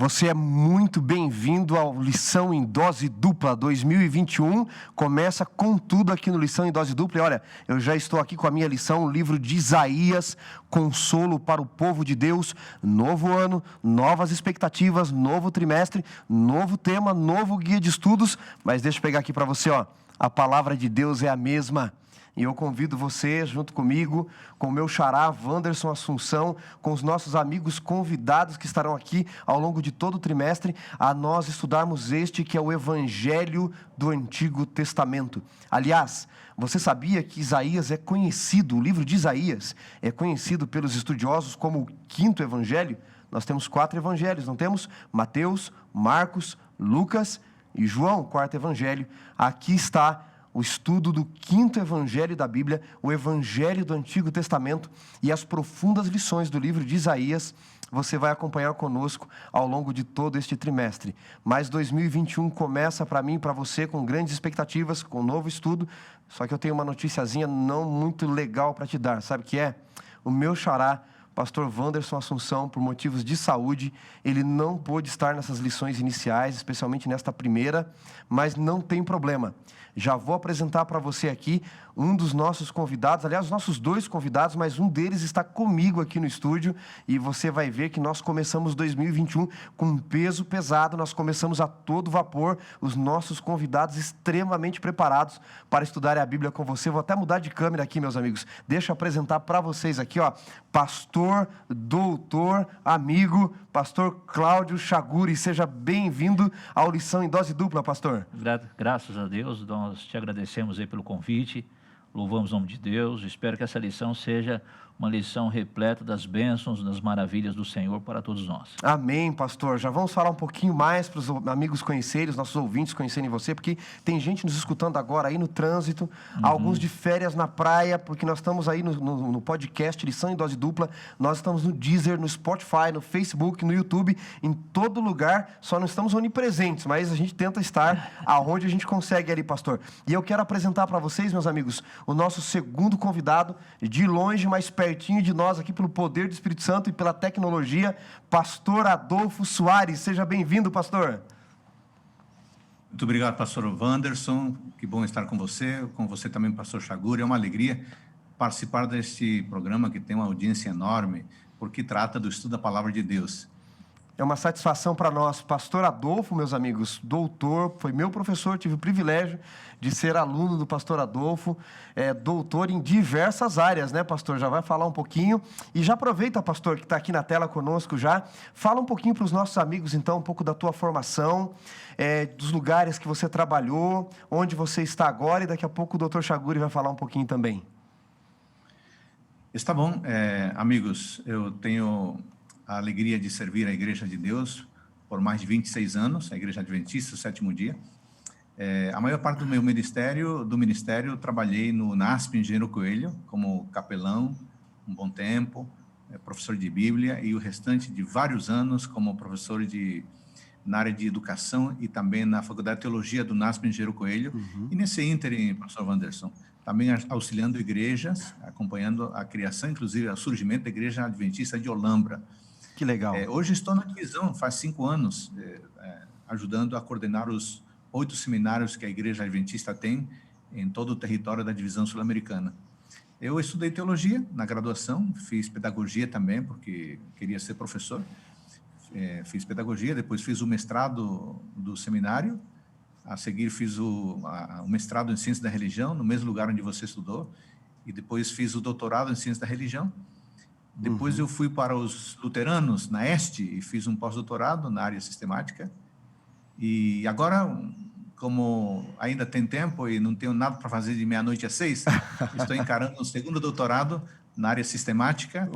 Você é muito bem-vindo ao Lição em Dose Dupla 2021. Começa com tudo aqui no Lição em Dose Dupla. E olha, eu já estou aqui com a minha lição, o livro de Isaías, consolo para o povo de Deus. Novo ano, novas expectativas, novo trimestre, novo tema, novo guia de estudos. Mas deixa eu pegar aqui para você, ó. A palavra de Deus é a mesma. E eu convido você, junto comigo, com o meu xará, Wanderson Assunção, com os nossos amigos convidados que estarão aqui ao longo de todo o trimestre, a nós estudarmos este que é o Evangelho do Antigo Testamento. Aliás, você sabia que Isaías é conhecido, o livro de Isaías é conhecido pelos estudiosos como o quinto evangelho? Nós temos 4 evangelhos, não temos? Mateus, Marcos, Lucas e João, o quarto evangelho. Aqui está o estudo do quinto evangelho da Bíblia, o evangelho do Antigo Testamento e as profundas lições do livro de Isaías, você vai acompanhar conosco ao longo de todo este trimestre. Mas 2021 começa para mim e para você com grandes expectativas, com um novo estudo, só que eu tenho uma noticiazinha não muito legal para te dar, sabe o que é? O meu xará, pastor Wanderson Assunção, por motivos de saúde, ele não pôde estar nessas lições iniciais, especialmente nesta primeira, mas não tem problema. Já vou apresentar para você aqui um dos nossos convidados, aliás, os nossos 2 convidados, mas um deles está comigo aqui no estúdio e você vai ver que nós começamos 2021 com um peso pesado, nós começamos a todo vapor, os nossos convidados extremamente preparados para estudar a Bíblia com você. Vou até mudar de câmera aqui, meus amigos. Deixa eu apresentar para vocês aqui, ó, pastor, doutor, amigo, pastor Cláudio Chaguri. Seja bem-vindo ao Lição em Dose Dupla, pastor. Graças a Deus, nós te agradecemos aí pelo convite, louvamos o nome de Deus, espero que essa lição seja uma lição repleta das bênçãos, das maravilhas do Senhor para todos nós. Amém, pastor. Já vamos falar um pouquinho mais para os amigos conhecerem, os nossos ouvintes conhecerem você, porque tem gente nos escutando agora aí no trânsito, alguns de férias na praia, porque nós estamos aí no podcast Lição em Dose Dupla, nós estamos no Deezer, no Spotify, no Facebook, no YouTube, em todo lugar, só não estamos onipresentes, mas a gente tenta estar aonde a gente consegue ali, pastor. E eu quero apresentar para vocês, meus amigos, o nosso segundo convidado, de longe, mais pertinho de nós aqui pelo poder do Espírito Santo e pela tecnologia, pastor Adolfo Soares. Seja bem-vindo, pastor. Muito obrigado, pastor Wanderson. Que bom estar com você também, pastor Chaguri. É uma alegria participar deste programa que tem uma audiência enorme, porque trata do estudo da palavra de Deus. É uma satisfação para nós. Pastor Adolfo, meus amigos, doutor, foi meu professor, tive o privilégio de ser aluno do pastor Adolfo, doutor em diversas áreas, né, pastor? Já vai falar um pouquinho. E já aproveita, pastor, que está aqui na tela conosco já, fala um pouquinho para os nossos amigos, então, um pouco da tua formação, dos lugares que você trabalhou, onde você está agora, e daqui a pouco o doutor Chaguri vai falar um pouquinho também. Está bom, amigos, eu tenho a alegria de servir a Igreja de Deus por mais de 26 anos, a Igreja Adventista, o 7º dia. A maior parte do meu ministério, eu trabalhei no NASP Engenheiro Coelho, como capelão, um bom tempo, professor de Bíblia, e o restante de vários anos como professor na área de educação e também na Faculdade de Teologia do NASP Engenheiro Coelho. E nesse ínterim, pastor Wanderson, também auxiliando igrejas, acompanhando a criação, inclusive o surgimento da Igreja Adventista de Olambra. Que legal. Hoje estou na divisão, faz 5 anos, ajudando a coordenar os 8 seminários que a Igreja Adventista tem em todo o território da divisão sul-americana. Eu estudei teologia na graduação, fiz pedagogia também, porque queria ser professor. Fiz pedagogia, depois fiz o mestrado do seminário, a seguir fiz o mestrado em Ciência da Religião, no mesmo lugar onde você estudou, e depois fiz o doutorado em Ciência da Religião. Depois eu fui para os luteranos, na Este, e fiz um pós-doutorado na área sistemática. E agora, como ainda tem tempo e não tenho nada para fazer de meia-noite às 6, estou encarando um segundo doutorado na área sistemática,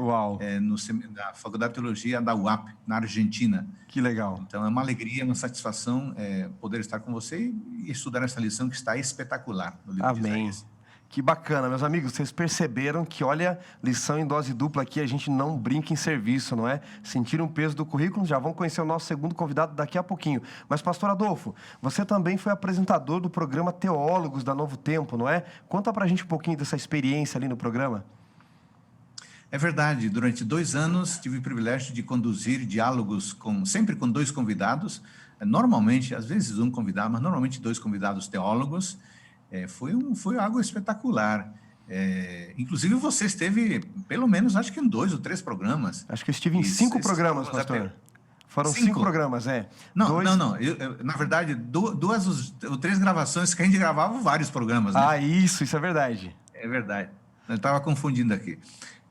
na Faculdade de Teologia da UAP, na Argentina. Que legal. Então, é uma alegria, uma satisfação poder estar com você e estudar essa lição que está espetacular no livro de Isaías. Que bacana, meus amigos, vocês perceberam que, olha, lição em dose dupla aqui, a gente não brinca em serviço, não é? Sentiram o peso do currículo, já vão conhecer o nosso segundo convidado daqui a pouquinho. Mas, pastor Adolfo, você também foi apresentador do programa Teólogos da Novo Tempo, não é? Conta pra gente um pouquinho dessa experiência ali no programa. É verdade, durante 2 anos tive o privilégio de conduzir diálogos sempre com 2 convidados, normalmente, às vezes um convidado, mas normalmente 2 convidados teólogos. Foi algo espetacular. Inclusive você esteve, pelo menos, acho que em 2 ou 3 programas. Acho que eu estive em 5 programas, pastor. Foram 5 programas, Não. Na verdade, 2 ou 3 gravações que a gente gravava vários programas, né? Ah, isso é verdade. É verdade. Eu estava confundindo aqui.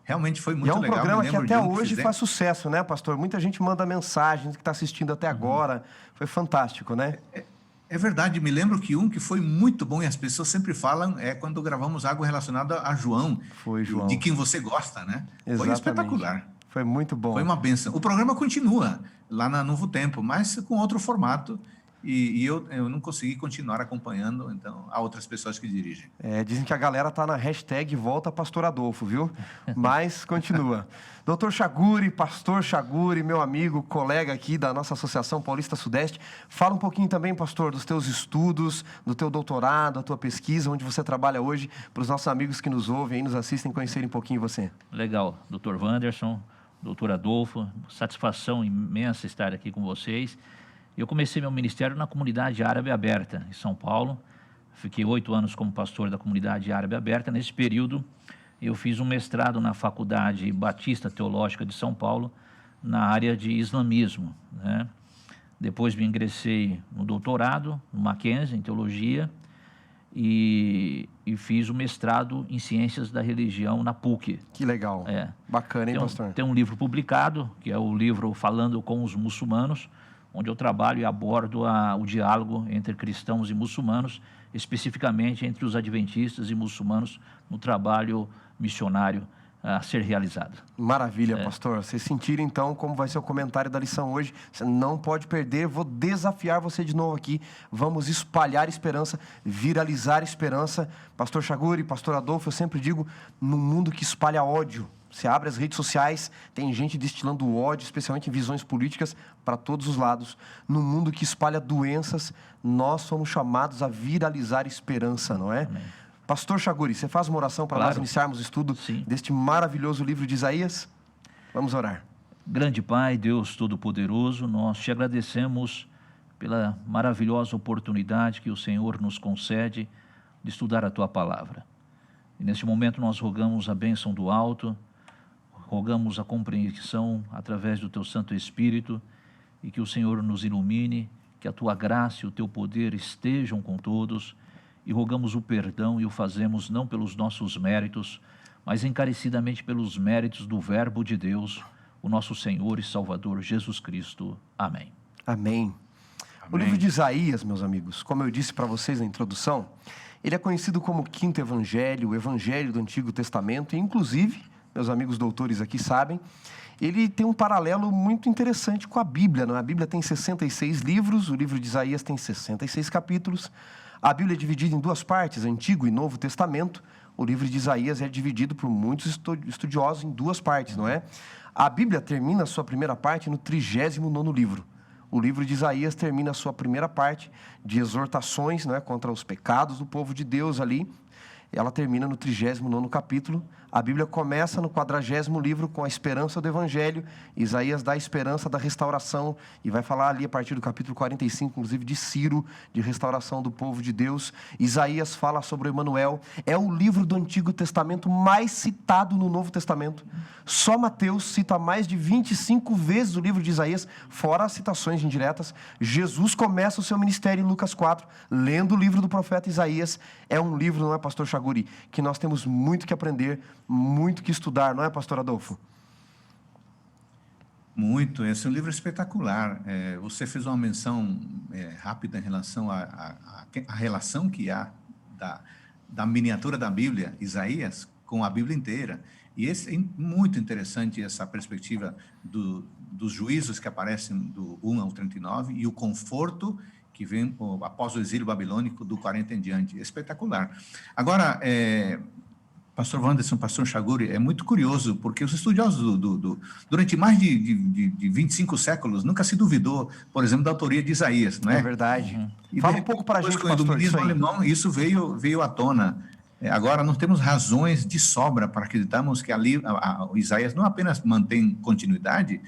Realmente foi muito legal. E é um programa que até hoje fizemos. faz sucesso, né, pastor? Muita gente manda mensagem que está assistindo até agora. Foi fantástico, né? É verdade, me lembro que foi muito bom e as pessoas sempre falam quando gravamos algo relacionado a João. Foi, João. De quem você gosta, né? Exatamente. Foi espetacular. Foi muito bom. Foi uma bênção. O programa continua lá na Novo Tempo, mas com outro formato. E eu não consegui continuar acompanhando, então há outras pessoas que dirigem. Dizem que a galera tá na hashtag Volta Pastor Adolfo, viu? Mas continua. Doutor Chaguri, pastor Chaguri, meu amigo, colega aqui da nossa Associação Paulista Sudeste, fala um pouquinho também, pastor, dos teus estudos, do teu doutorado, da tua pesquisa, onde você trabalha hoje, para os nossos amigos que nos ouvem e nos assistem conhecerem um pouquinho você. Legal, doutor Wanderson, doutor Adolfo, satisfação imensa estar aqui com vocês. Eu comecei meu ministério na Comunidade Árabe Aberta, em São Paulo. Fiquei 8 anos como pastor da Comunidade Árabe Aberta. Nesse período, eu fiz um mestrado na Faculdade Batista Teológica de São Paulo, na área de islamismo, né? Depois me ingressei no doutorado, no Mackenzie, em teologia, e fiz o mestrado em ciências da religião na PUC. Que legal. Bacana, hein, pastor? Tem um livro publicado, que é o livro Falando com os Muçulmanos, onde eu trabalho e abordo o diálogo entre cristãos e muçulmanos, especificamente entre os adventistas e muçulmanos, no trabalho missionário a ser realizado. Maravilha, pastor. Vocês sentiram, então, como vai ser o comentário da lição hoje. Você não pode perder. Vou desafiar você de novo aqui. Vamos espalhar esperança, viralizar esperança. Pastor Chaguri, pastor Adolfo, eu sempre digo, no mundo que espalha ódio, você abre as redes sociais, tem gente destilando ódio, especialmente em visões políticas, para todos os lados. No mundo que espalha doenças, nós somos chamados a viralizar esperança, não é? Amém. Pastor Chaguri, você faz uma oração para nós iniciarmos o estudo deste maravilhoso livro de Isaías? Vamos orar. Grande Pai, Deus Todo-Poderoso, nós te agradecemos pela maravilhosa oportunidade que o Senhor nos concede de estudar a Tua Palavra. E neste momento nós rogamos a bênção do alto, rogamos a compreensão através do Teu Santo Espírito e que o Senhor nos ilumine, que a Tua graça e o Teu poder estejam com todos e rogamos o perdão e o fazemos não pelos nossos méritos, mas encarecidamente pelos méritos do Verbo de Deus, o nosso Senhor e Salvador Jesus Cristo. Amém. Amém. O livro de Isaías, meus amigos, como eu disse para vocês na introdução, ele é conhecido como o quinto evangelho, o evangelho do Antigo Testamento, e inclusive, meus amigos doutores aqui sabem, ele tem um paralelo muito interessante com a Bíblia, não é? A Bíblia tem 66 livros, o livro de Isaías tem 66 capítulos, a Bíblia é dividida em 2 partes, Antigo e Novo Testamento. O livro de Isaías é dividido por muitos estudiosos em 2 partes, não é? A Bíblia termina a sua primeira parte no 39º livro. O livro de Isaías termina a sua primeira parte de exortações, não é, contra os pecados do povo de Deus ali. Ela termina no 39º capítulo. A Bíblia começa no 40º livro com a esperança do Evangelho. Isaías dá a esperança da restauração e vai falar ali a partir do capítulo 45, inclusive de Ciro, de restauração do povo de Deus. Isaías fala sobre Emanuel. É o livro do Antigo Testamento mais citado no Novo Testamento. Só Mateus cita mais de 25 vezes o livro de Isaías, fora as citações indiretas. Jesus começa o seu ministério em Lucas 4, lendo o livro do profeta Isaías. É um livro, não é, pastor Chaguri, que nós temos muito que aprender, muito que estudar, não é, pastor Adolfo? Muito, esse é um livro espetacular. Você fez uma menção rápida em relação à relação que há da miniatura da Bíblia, Isaías, com a Bíblia inteira. E é muito interessante essa perspectiva dos juízos que aparecem do 1 ao 39 e o conforto que vem após o exílio babilônico do 40 em diante. É espetacular. Agora, pastor Wanderson, pastor Chaguri, é muito curioso, porque os estudiosos durante mais de 25 séculos nunca se duvidou, por exemplo, da autoria de Isaías, não é? É verdade. E fala um pouco para a gente, pastor, isso aí. Alemão, isso veio à tona. Agora, nós temos razões de sobra para acreditarmos que ali o Isaías não apenas mantém continuidade,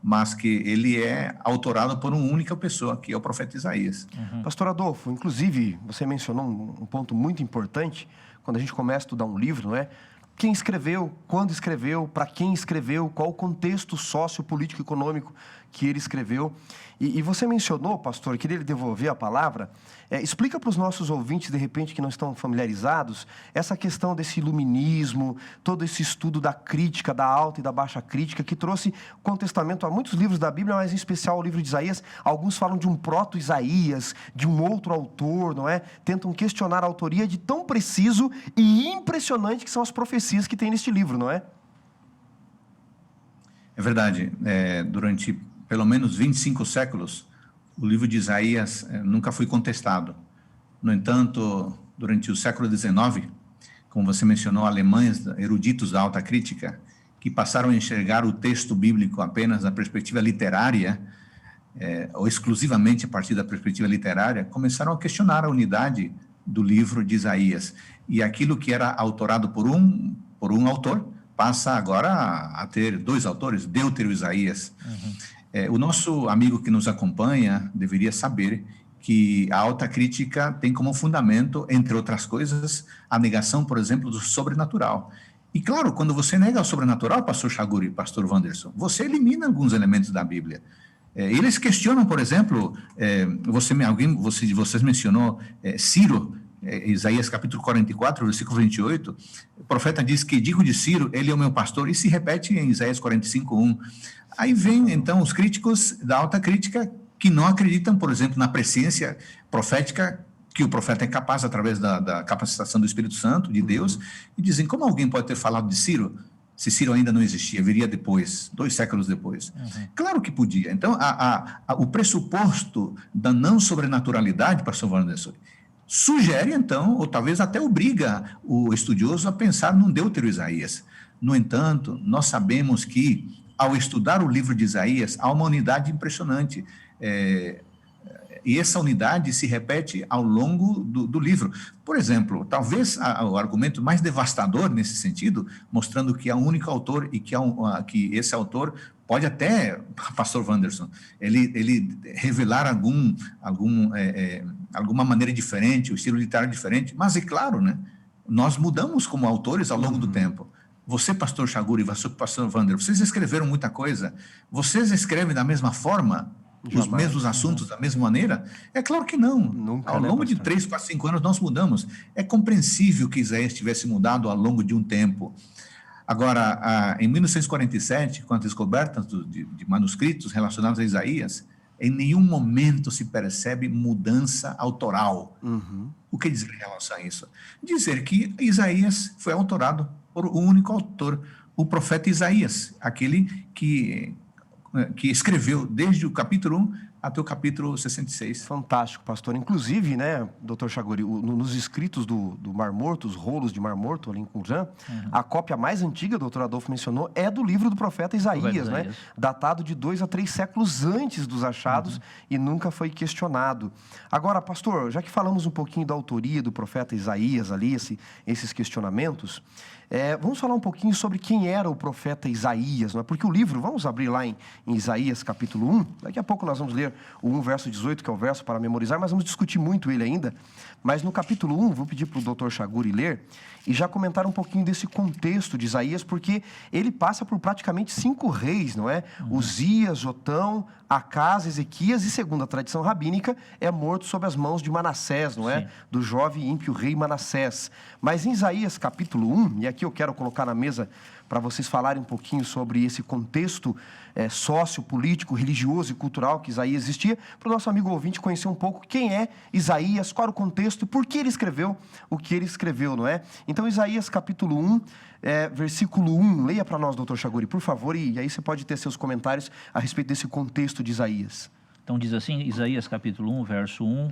mas que ele é autorado por uma única pessoa, que é o profeta Isaías. Pastor Adolfo, inclusive, você mencionou um ponto muito importante, quando a gente começa a estudar um livro, não é? Quem escreveu, quando escreveu, para quem escreveu, qual o contexto sociopolítico e econômico que ele escreveu. E você mencionou, pastor, eu queria lhe devolver a palavra, explica para os nossos ouvintes, de repente, que não estão familiarizados, essa questão desse iluminismo, todo esse estudo da crítica, da alta e da baixa crítica, que trouxe contestamento a muitos livros da Bíblia, mas em especial o livro de Isaías. Alguns falam de um proto-Isaías, de um outro autor, não é? Tentam questionar a autoria de tão preciso e impressionante que são as profecias que tem neste livro, não é? É verdade. Durante pelo menos 25 séculos, o livro de Isaías nunca foi contestado. No entanto, durante o século XIX, como você mencionou, alemães, eruditos da alta crítica, que passaram a enxergar o texto bíblico apenas da perspectiva literária, ou exclusivamente a partir da perspectiva literária, começaram a questionar a unidade do livro de Isaías. E aquilo que era autorado por um autor, passa agora a ter dois autores, Deutero e Isaías. O nosso amigo que nos acompanha deveria saber que a alta crítica tem como fundamento, entre outras coisas, a negação, por exemplo, do sobrenatural. E claro, quando você nega o sobrenatural, pastor Chaguri e pastor Wanderson, você elimina alguns elementos da Bíblia. Eles questionam, por exemplo, vocês mencionou Ciro, Isaías capítulo 44, versículo 28, o profeta diz que digo de Ciro, ele é o meu pastor, e se repete em Isaías 45, 1. Aí vem, então, os críticos da alta crítica que não acreditam, por exemplo, na presciência profética que o profeta é capaz através da capacitação do Espírito Santo, de Deus, e dizem, como alguém pode ter falado de Ciro, se Ciro ainda não existia, viria depois, 2 séculos depois? Claro que podia. Então, o pressuposto da não sobrenaturalidade, pastor Wanderson, sugere, então, ou talvez até obriga o estudioso a pensar num Deutero Isaías. No entanto, nós sabemos que, ao estudar o livro de Isaías, há uma unidade impressionante. E essa unidade se repete ao longo do livro. Por exemplo, talvez o argumento mais devastador nesse sentido, mostrando que há um único autor e que esse autor pode até, pastor Wanderson, ele revelar alguma maneira diferente, o estilo literário diferente, mas é claro, né? Nós mudamos como autores ao longo do tempo. Você, pastor Chaguri, e pastor Wander, vocês escreveram muita coisa, vocês escrevem da mesma forma, os mesmos assuntos da mesma maneira? É claro que não. Nunca, ao longo de 3, 4, 5 anos nós mudamos. É compreensível que Isaías tivesse mudado ao longo de um tempo. Agora, em 1947, com a descoberta de manuscritos relacionados a Isaías, em nenhum momento se percebe mudança autoral. O que dizer em relação a isso? Dizer que Isaías foi autorado por um único autor, o profeta Isaías, aquele que escreveu desde o capítulo 1 até o capítulo 66. Fantástico, pastor. Inclusive, né, doutor Chaguri, nos escritos do Mar Morto, os rolos de Mar Morto, ali em Qumran, a cópia mais antiga, o doutor Adolfo mencionou, é do livro do profeta Isaías, né? Datado de 2 a 3 séculos antes dos achados e nunca foi questionado. Agora, pastor, já que falamos um pouquinho da autoria do profeta Isaías ali, esses questionamentos, vamos falar um pouquinho sobre quem era o profeta Isaías, não é? Porque o livro, vamos abrir lá em Isaías capítulo 1, daqui a pouco nós vamos ler o 1 verso 18, que é o verso para memorizar, mas vamos discutir muito ele ainda. Mas no capítulo 1, vou pedir para o doutor Chaguri ler e já comentar um pouquinho desse contexto de Isaías, porque ele passa por praticamente 5 reis, não é? Uzias, Jotão, Acás, Ezequias e, segundo a tradição rabínica, é morto sob as mãos de Manassés, não é? Sim. Do jovem e ímpio rei Manassés. Mas em Isaías capítulo 1, e aqui eu quero colocar na mesa para vocês falarem um pouquinho sobre esse contexto sociopolítico, religioso e cultural que Isaías existia, para o nosso amigo ouvinte conhecer um pouco quem é Isaías, qual era o contexto e por que ele escreveu o que ele escreveu, não é? Então, Isaías capítulo 1, versículo 1, leia para nós, doutor Chaguri, por favor, e aí você pode ter seus comentários a respeito desse contexto de Isaías. Então, diz assim, Isaías capítulo 1, verso 1,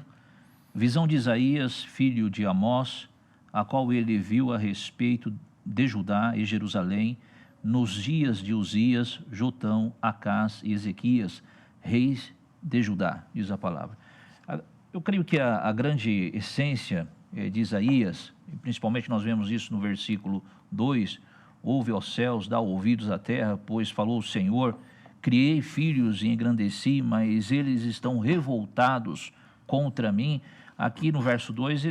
visão de Isaías, filho de Amós, a qual ele viu a respeito de Judá e Jerusalém, nos dias de Uzias, Jotão, Acás e Ezequias, reis de Judá, diz a palavra. Eu creio que a grande essência de Isaías, e principalmente nós vemos isso no versículo 2, ouve, ó céus, dá ouvidos à terra, pois falou o Senhor, criei filhos e engrandeci, mas eles estão revoltados contra mim. Aqui no verso 2,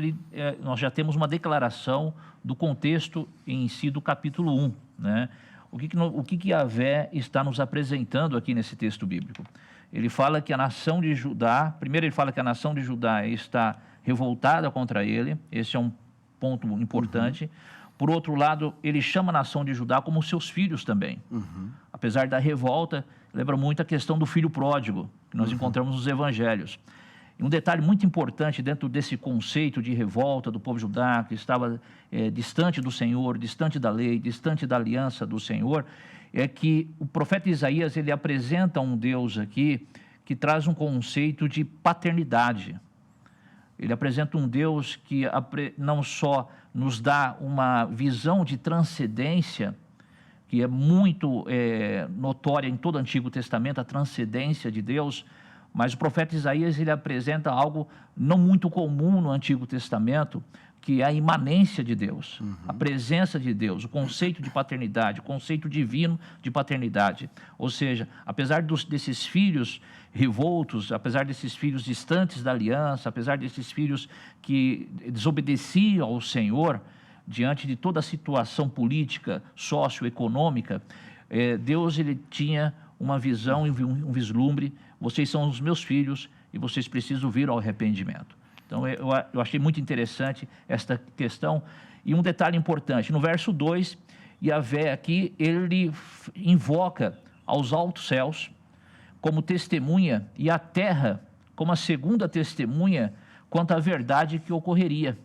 nós já temos uma declaração do contexto em si do capítulo 1, né? O que Yahvé está nos apresentando aqui nesse texto bíblico? Ele fala que a nação de Judá, primeiro ele fala que a nação de Judá está revoltada contra ele, esse é um ponto importante. Por outro lado, ele chama a nação de Judá como seus filhos também. Apesar da revolta, lembra muito a questão do filho pródigo, que nós encontramos nos evangelhos. E um detalhe muito importante dentro desse conceito de revolta do povo judaico, que estava distante do Senhor, distante da lei, distante da aliança do Senhor, é que o profeta Isaías, ele apresenta um Deus aqui que traz um conceito de paternidade. Ele apresenta um Deus que não só nos dá uma visão de transcendência, que é muito notória em todo o Antigo Testamento, a transcendência de Deus, mas o profeta Isaías, ele apresenta algo não muito comum no Antigo Testamento, que é a imanência de Deus, a presença de Deus, o conceito de paternidade, o conceito divino de paternidade. Ou seja, apesar desses filhos revoltos, apesar desses filhos distantes da aliança, apesar desses filhos que desobedeciam ao Senhor, diante de toda a situação política, socioeconômica, Deus, ele tinha uma visão e um vislumbre: vocês são os meus filhos e vocês precisam vir ao arrependimento. Então, eu achei muito interessante esta questão. E um detalhe importante, no verso 2, Yahvé aqui, ele invoca aos altos céus como testemunha e a terra como a segunda testemunha quanto à verdade que ocorreria,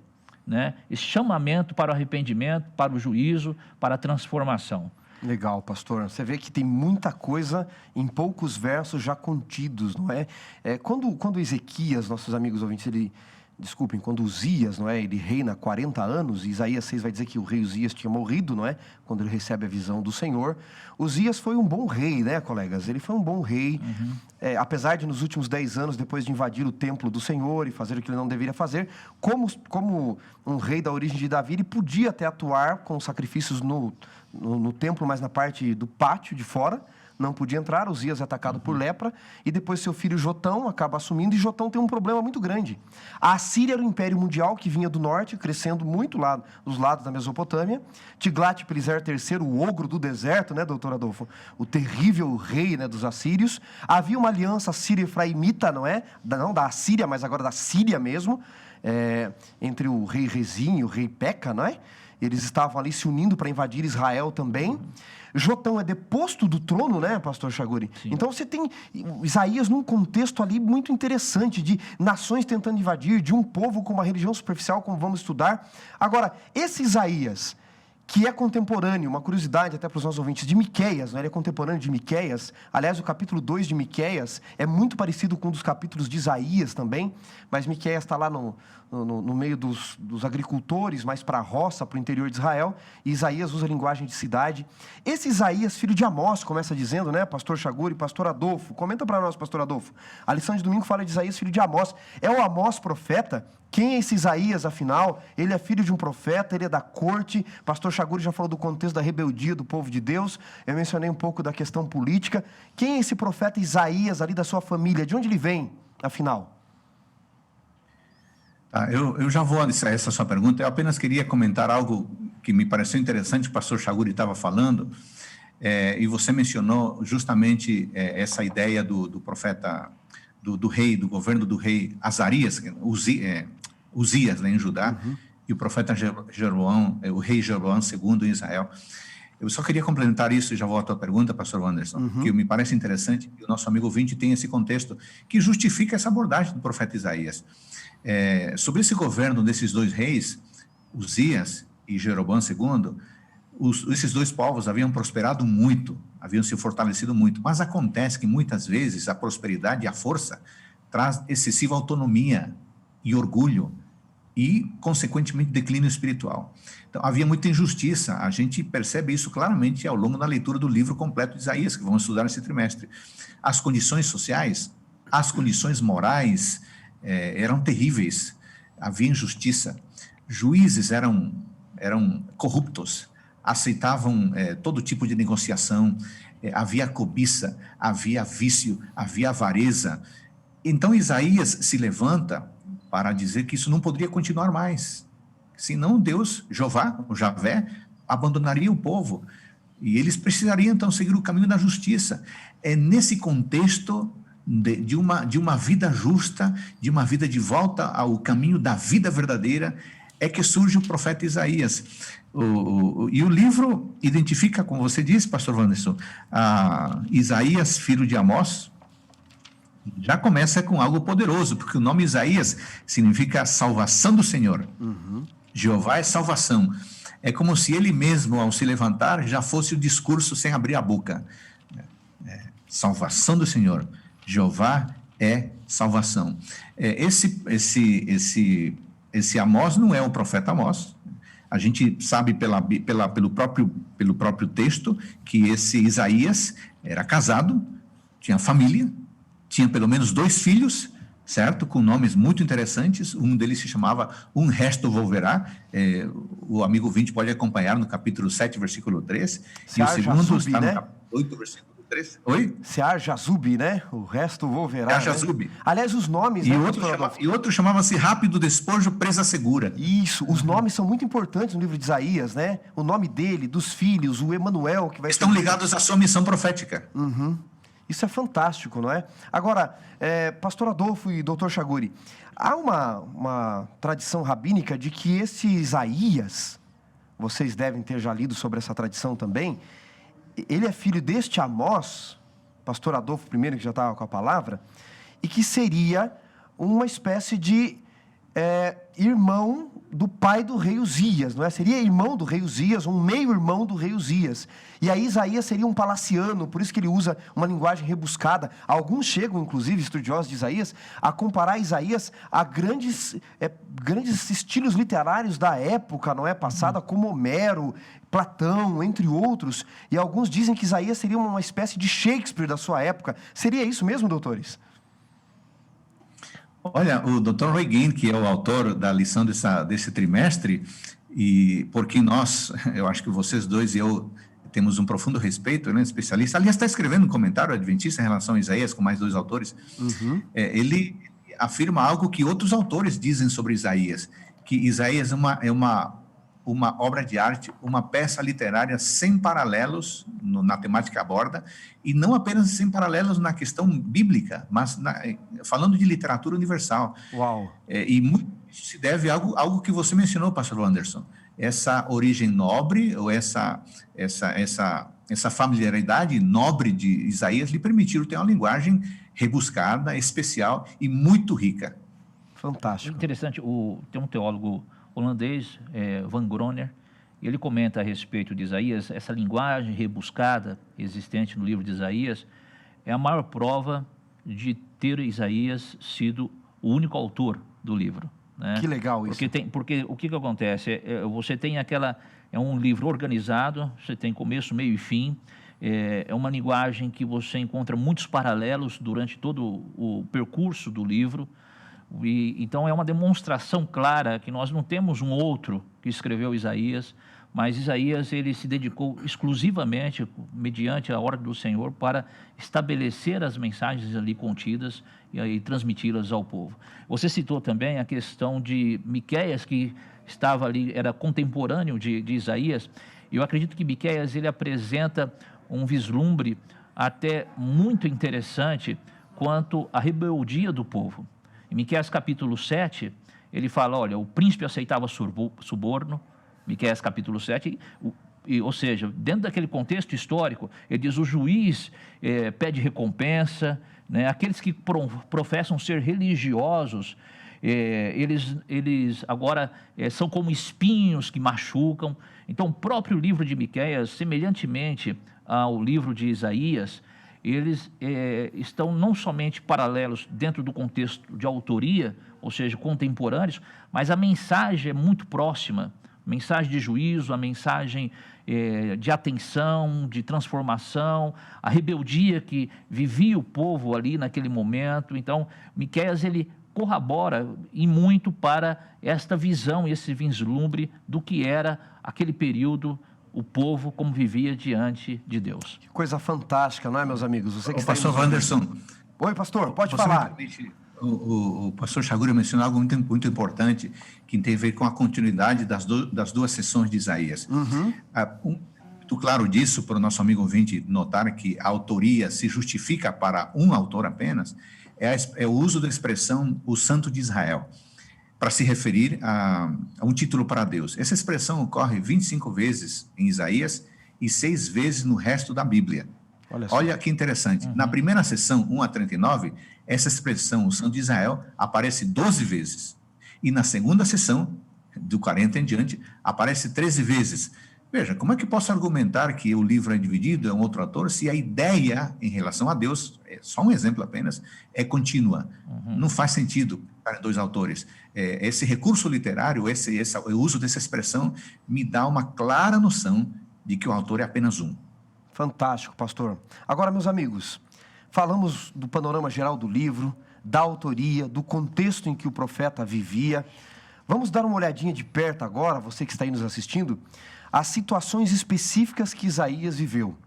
né? Esse chamamento para o arrependimento, para o juízo, para a transformação. Legal, pastor. Você vê que tem muita coisa em poucos versos já contidos, não é? Quando Ezequias, nossos amigos ouvintes, quando Uzias, não é? Ele reina 40 anos, e Isaías 6 vai dizer que o rei Uzias tinha morrido, não é? Quando ele recebe a visão do Senhor. Uzias foi um bom rei, né, colegas? Ele foi um bom rei, apesar de nos últimos 10 anos, depois de invadir o templo do Senhor e fazer o que ele não deveria fazer, como um rei da origem de Davi, ele podia até atuar com sacrifícios no templo, mas na parte do pátio de fora, não podia entrar. Uzias é atacado por lepra, e depois seu filho Jotão acaba assumindo, e Jotão tem um problema muito grande. A Assíria era o império mundial que vinha do norte, crescendo muito lá dos lados da Mesopotâmia. Tiglat-Pileser III, o ogro do deserto, né, doutor Adolfo? O terrível rei, né, dos assírios. Havia uma aliança sírio-efraimita, não da Assíria, mas agora da Síria mesmo, entre o rei Rezim e o rei Peca, não é? Eles estavam ali se unindo para invadir Israel também. Jotão é deposto do trono, né, pastor Chaguri? Sim. Então você tem Isaías num contexto ali muito interessante, de nações tentando invadir, de um povo com uma religião superficial, como vamos estudar. Agora, esse Isaías, que é contemporâneo, uma curiosidade até para os nossos ouvintes, de Miqueias, né? Ele é contemporâneo de Miqueias. Aliás, o capítulo 2 de Miqueias é muito parecido com um dos capítulos de Isaías também, mas Miqueias está lá no meio dos agricultores, mais para a roça, para o interior de Israel, e Isaías usa a linguagem de cidade. Esse Isaías, filho de Amós, começa dizendo, né, pastor Chaguri, pastor Adolfo, comenta para nós, pastor Adolfo. A lição de domingo fala de Isaías, filho de Amós. É o Amós profeta? Quem é esse Isaías, afinal? Ele é filho de um profeta, ele é da corte. Pastor Chaguri já falou do contexto da rebeldia do povo de Deus. Eu mencionei um pouco da questão política. Quem é esse profeta Isaías ali da sua família? De onde ele vem, afinal? Eu já vou a essa sua pergunta. Eu apenas queria comentar algo que me pareceu interessante, o pastor Chaguri estava falando, e você mencionou justamente essa ideia do profeta, do rei, do governo do rei Azarias, Uzias, né, em Judá, e o profeta Jeroboão, o rei Jeroboão II em Israel. Eu só queria complementar isso, e já vou à tua pergunta, pastor Wanderson, que me parece interessante, que o nosso amigo ouvinte tem esse contexto que justifica essa abordagem do profeta Isaías. Sobre esse governo desses dois reis, Uzias e Jeroboão II, esses dois povos haviam prosperado muito, haviam se fortalecido muito, mas acontece que muitas vezes a prosperidade e a força traz excessiva autonomia e orgulho e, consequentemente, declínio espiritual. Então, havia muita injustiça. A gente percebe isso claramente ao longo da leitura do livro completo de Isaías, que vamos estudar nesse trimestre. As condições sociais, as condições morais eram terríveis. havia injustiça, juízes eram corruptos, aceitavam todo tipo de negociação, havia cobiça, havia vício, havia avareza. Então Isaías se levanta para dizer que isso não poderia continuar mais, senão Deus, Jeová, o Javé, abandonaria o povo, e eles precisariam então seguir o caminho da justiça. É nesse contexto de uma vida justa, de uma vida de volta ao caminho da vida verdadeira, é que surge o profeta Isaías. E o livro identifica, como você disse, pastor Wanderson, Isaías, filho de Amós, já começa com algo poderoso, porque o nome Isaías significa salvação do Senhor. Jeová é salvação. É como se ele mesmo, ao se levantar, já fosse o discurso sem abrir a boca. Salvação do Senhor. Jeová é salvação. Esse Amós não é o profeta Amós. A gente sabe pelo próprio texto que esse Isaías era casado, tinha família, tinha pelo menos 2 filhos, certo? Com nomes muito interessantes. Um deles se chamava Um Resto Volverá. O amigo 20 pode acompanhar no capítulo 7, versículo 3. E o segundo está no capítulo 8, versículo 3. Oi? Sear Jazube, né? O Resto Volverá. Sear Jazube. Né? Aliás, os nomes... E outro chamava-se Rápido Despojo, Presa Segura. Isso, os nomes são muito importantes no livro de Isaías, né? O nome dele, dos filhos, o Emanuel, que vai... Estão ligados à sua missão profética. Isso é fantástico, não é? Agora, pastor Adolfo e doutor Chaguri, há uma tradição rabínica de que esse Isaías, vocês devem ter já lido sobre essa tradição também, ele é filho deste Amós, pastor Adolfo primeiro, que já estava com a palavra, e que seria uma espécie de irmão do pai do rei Uzias, não é? Seria irmão do rei Uzias, um meio-irmão do rei Uzias. E aí Isaías seria um palaciano, por isso que ele usa uma linguagem rebuscada. Alguns chegam, inclusive, estudiosos de Isaías, a comparar Isaías a grandes estilos literários da época, não é? Passada, como Homero, Platão, entre outros. E alguns dizem que Isaías seria uma espécie de Shakespeare da sua época. Seria isso mesmo, doutores? Olha, o Dr. Roy Gain, que é o autor da lição desse trimestre, e por quem eu acho que vocês dois e eu temos um profundo respeito, né, especialista, aliás, está escrevendo um comentário adventista em relação a Isaías, com mais 2 autores, ele afirma algo que outros autores dizem sobre Isaías, que Isaías é uma obra de arte, uma peça literária sem paralelos na temática que aborda, e não apenas sem paralelos na questão bíblica, mas falando de literatura universal. Uau! E muito isso se deve a algo que você mencionou, pastor Wanderson, essa origem nobre, ou essa familiaridade nobre de Isaías lhe permitiram ter uma linguagem rebuscada, especial e muito rica. Fantástico. Interessante, tem um teólogo holandês, Van Groner, e ele comenta a respeito de Isaías, essa linguagem rebuscada existente no livro de Isaías é a maior prova de ter Isaías sido o único autor do livro. Né? Que legal isso. Porque o que acontece? Você tem é um livro organizado, você tem começo, meio e fim, é uma linguagem que você encontra muitos paralelos durante todo o percurso do livro. Então é uma demonstração clara que nós não temos um outro que escreveu Isaías, mas Isaías ele se dedicou exclusivamente, mediante a ordem do Senhor, para estabelecer as mensagens ali contidas e transmiti-las ao povo. Você citou também a questão de Miqueias, que estava ali, era contemporâneo de Isaías. Eu acredito que Miqueias ele apresenta um vislumbre até muito interessante quanto à rebeldia do povo. Em Miqueias capítulo 7, ele fala, olha, o príncipe aceitava suborno, Miqueias capítulo 7, ou seja, dentro daquele contexto histórico, ele diz, o juiz pede recompensa, né? Aqueles que professam ser religiosos, eles agora são como espinhos que machucam. Então, o próprio livro de Miqueias, semelhantemente ao livro de Isaías, eles estão não somente paralelos dentro do contexto de autoria, ou seja, contemporâneos, mas a mensagem é muito próxima, mensagem de juízo, a mensagem de atenção, de transformação, a rebeldia que vivia o povo ali naquele momento. Então, Miqueias, ele corrobora e muito para esta visão, esse vislumbre do que era aquele período, o povo como vivia diante de Deus. Que coisa fantástica, não é, meus amigos? Você que O está pastor aí nos ouvindo. Wanderson, Oi, pastor, pode você falar. me permite, o pastor Chaguri mencionou algo muito importante que tem a ver com a continuidade das duas sessões de Isaías. Muito claro disso para o nosso amigo ouvinte notar que a autoria se justifica para um autor apenas, é o uso da expressão o Santo de Israel, para se referir a um título para Deus. Essa expressão ocorre 25 vezes em Isaías e 6 vezes no resto da Bíblia. Olha que interessante. Na primeira sessão, 1 a 39, essa expressão, o Santo de Israel, aparece 12 vezes. E na segunda sessão, do 40 em diante, aparece 13 vezes. Veja, como é que posso argumentar que o livro é dividido, é um outro autor, se a ideia em relação a Deus, é só um exemplo apenas, é contínua? Não faz sentido para 2 autores. Esse recurso literário, o uso dessa expressão, me dá uma clara noção de que o autor é apenas um. Fantástico, pastor. Agora, meus amigos, falamos do panorama geral do livro, da autoria, do contexto em que o profeta vivia. Vamos dar uma olhadinha de perto agora, você que está aí nos assistindo, as situações específicas que Isaías viveu.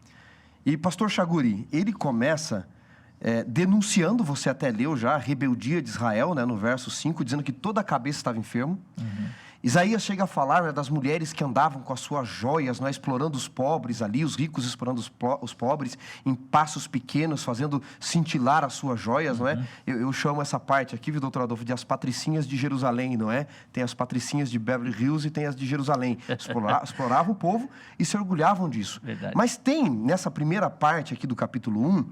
E pastor Chaguri, ele começa denunciando, você até leu já, a rebeldia de Israel, né, no verso 5, dizendo que toda a cabeça estava enferma. Isaías chega a falar, né, das mulheres que andavam com as suas joias, né, explorando os pobres ali, os ricos explorando os pobres, em passos pequenos, fazendo cintilar as suas joias, não é? Eu chamo essa parte aqui, viu, doutor Adolfo, de as patricinhas de Jerusalém, não é? Tem as patricinhas de Beverly Hills e tem as de Jerusalém. Exploravam o povo e se orgulhavam disso. Verdade. Mas tem, nessa primeira parte aqui do capítulo 1,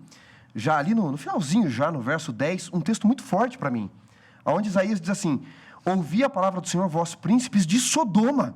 já ali no finalzinho, já no verso 10, um texto muito forte para mim, onde Isaías diz assim: ouvi a palavra do Senhor, vós príncipes de Sodoma.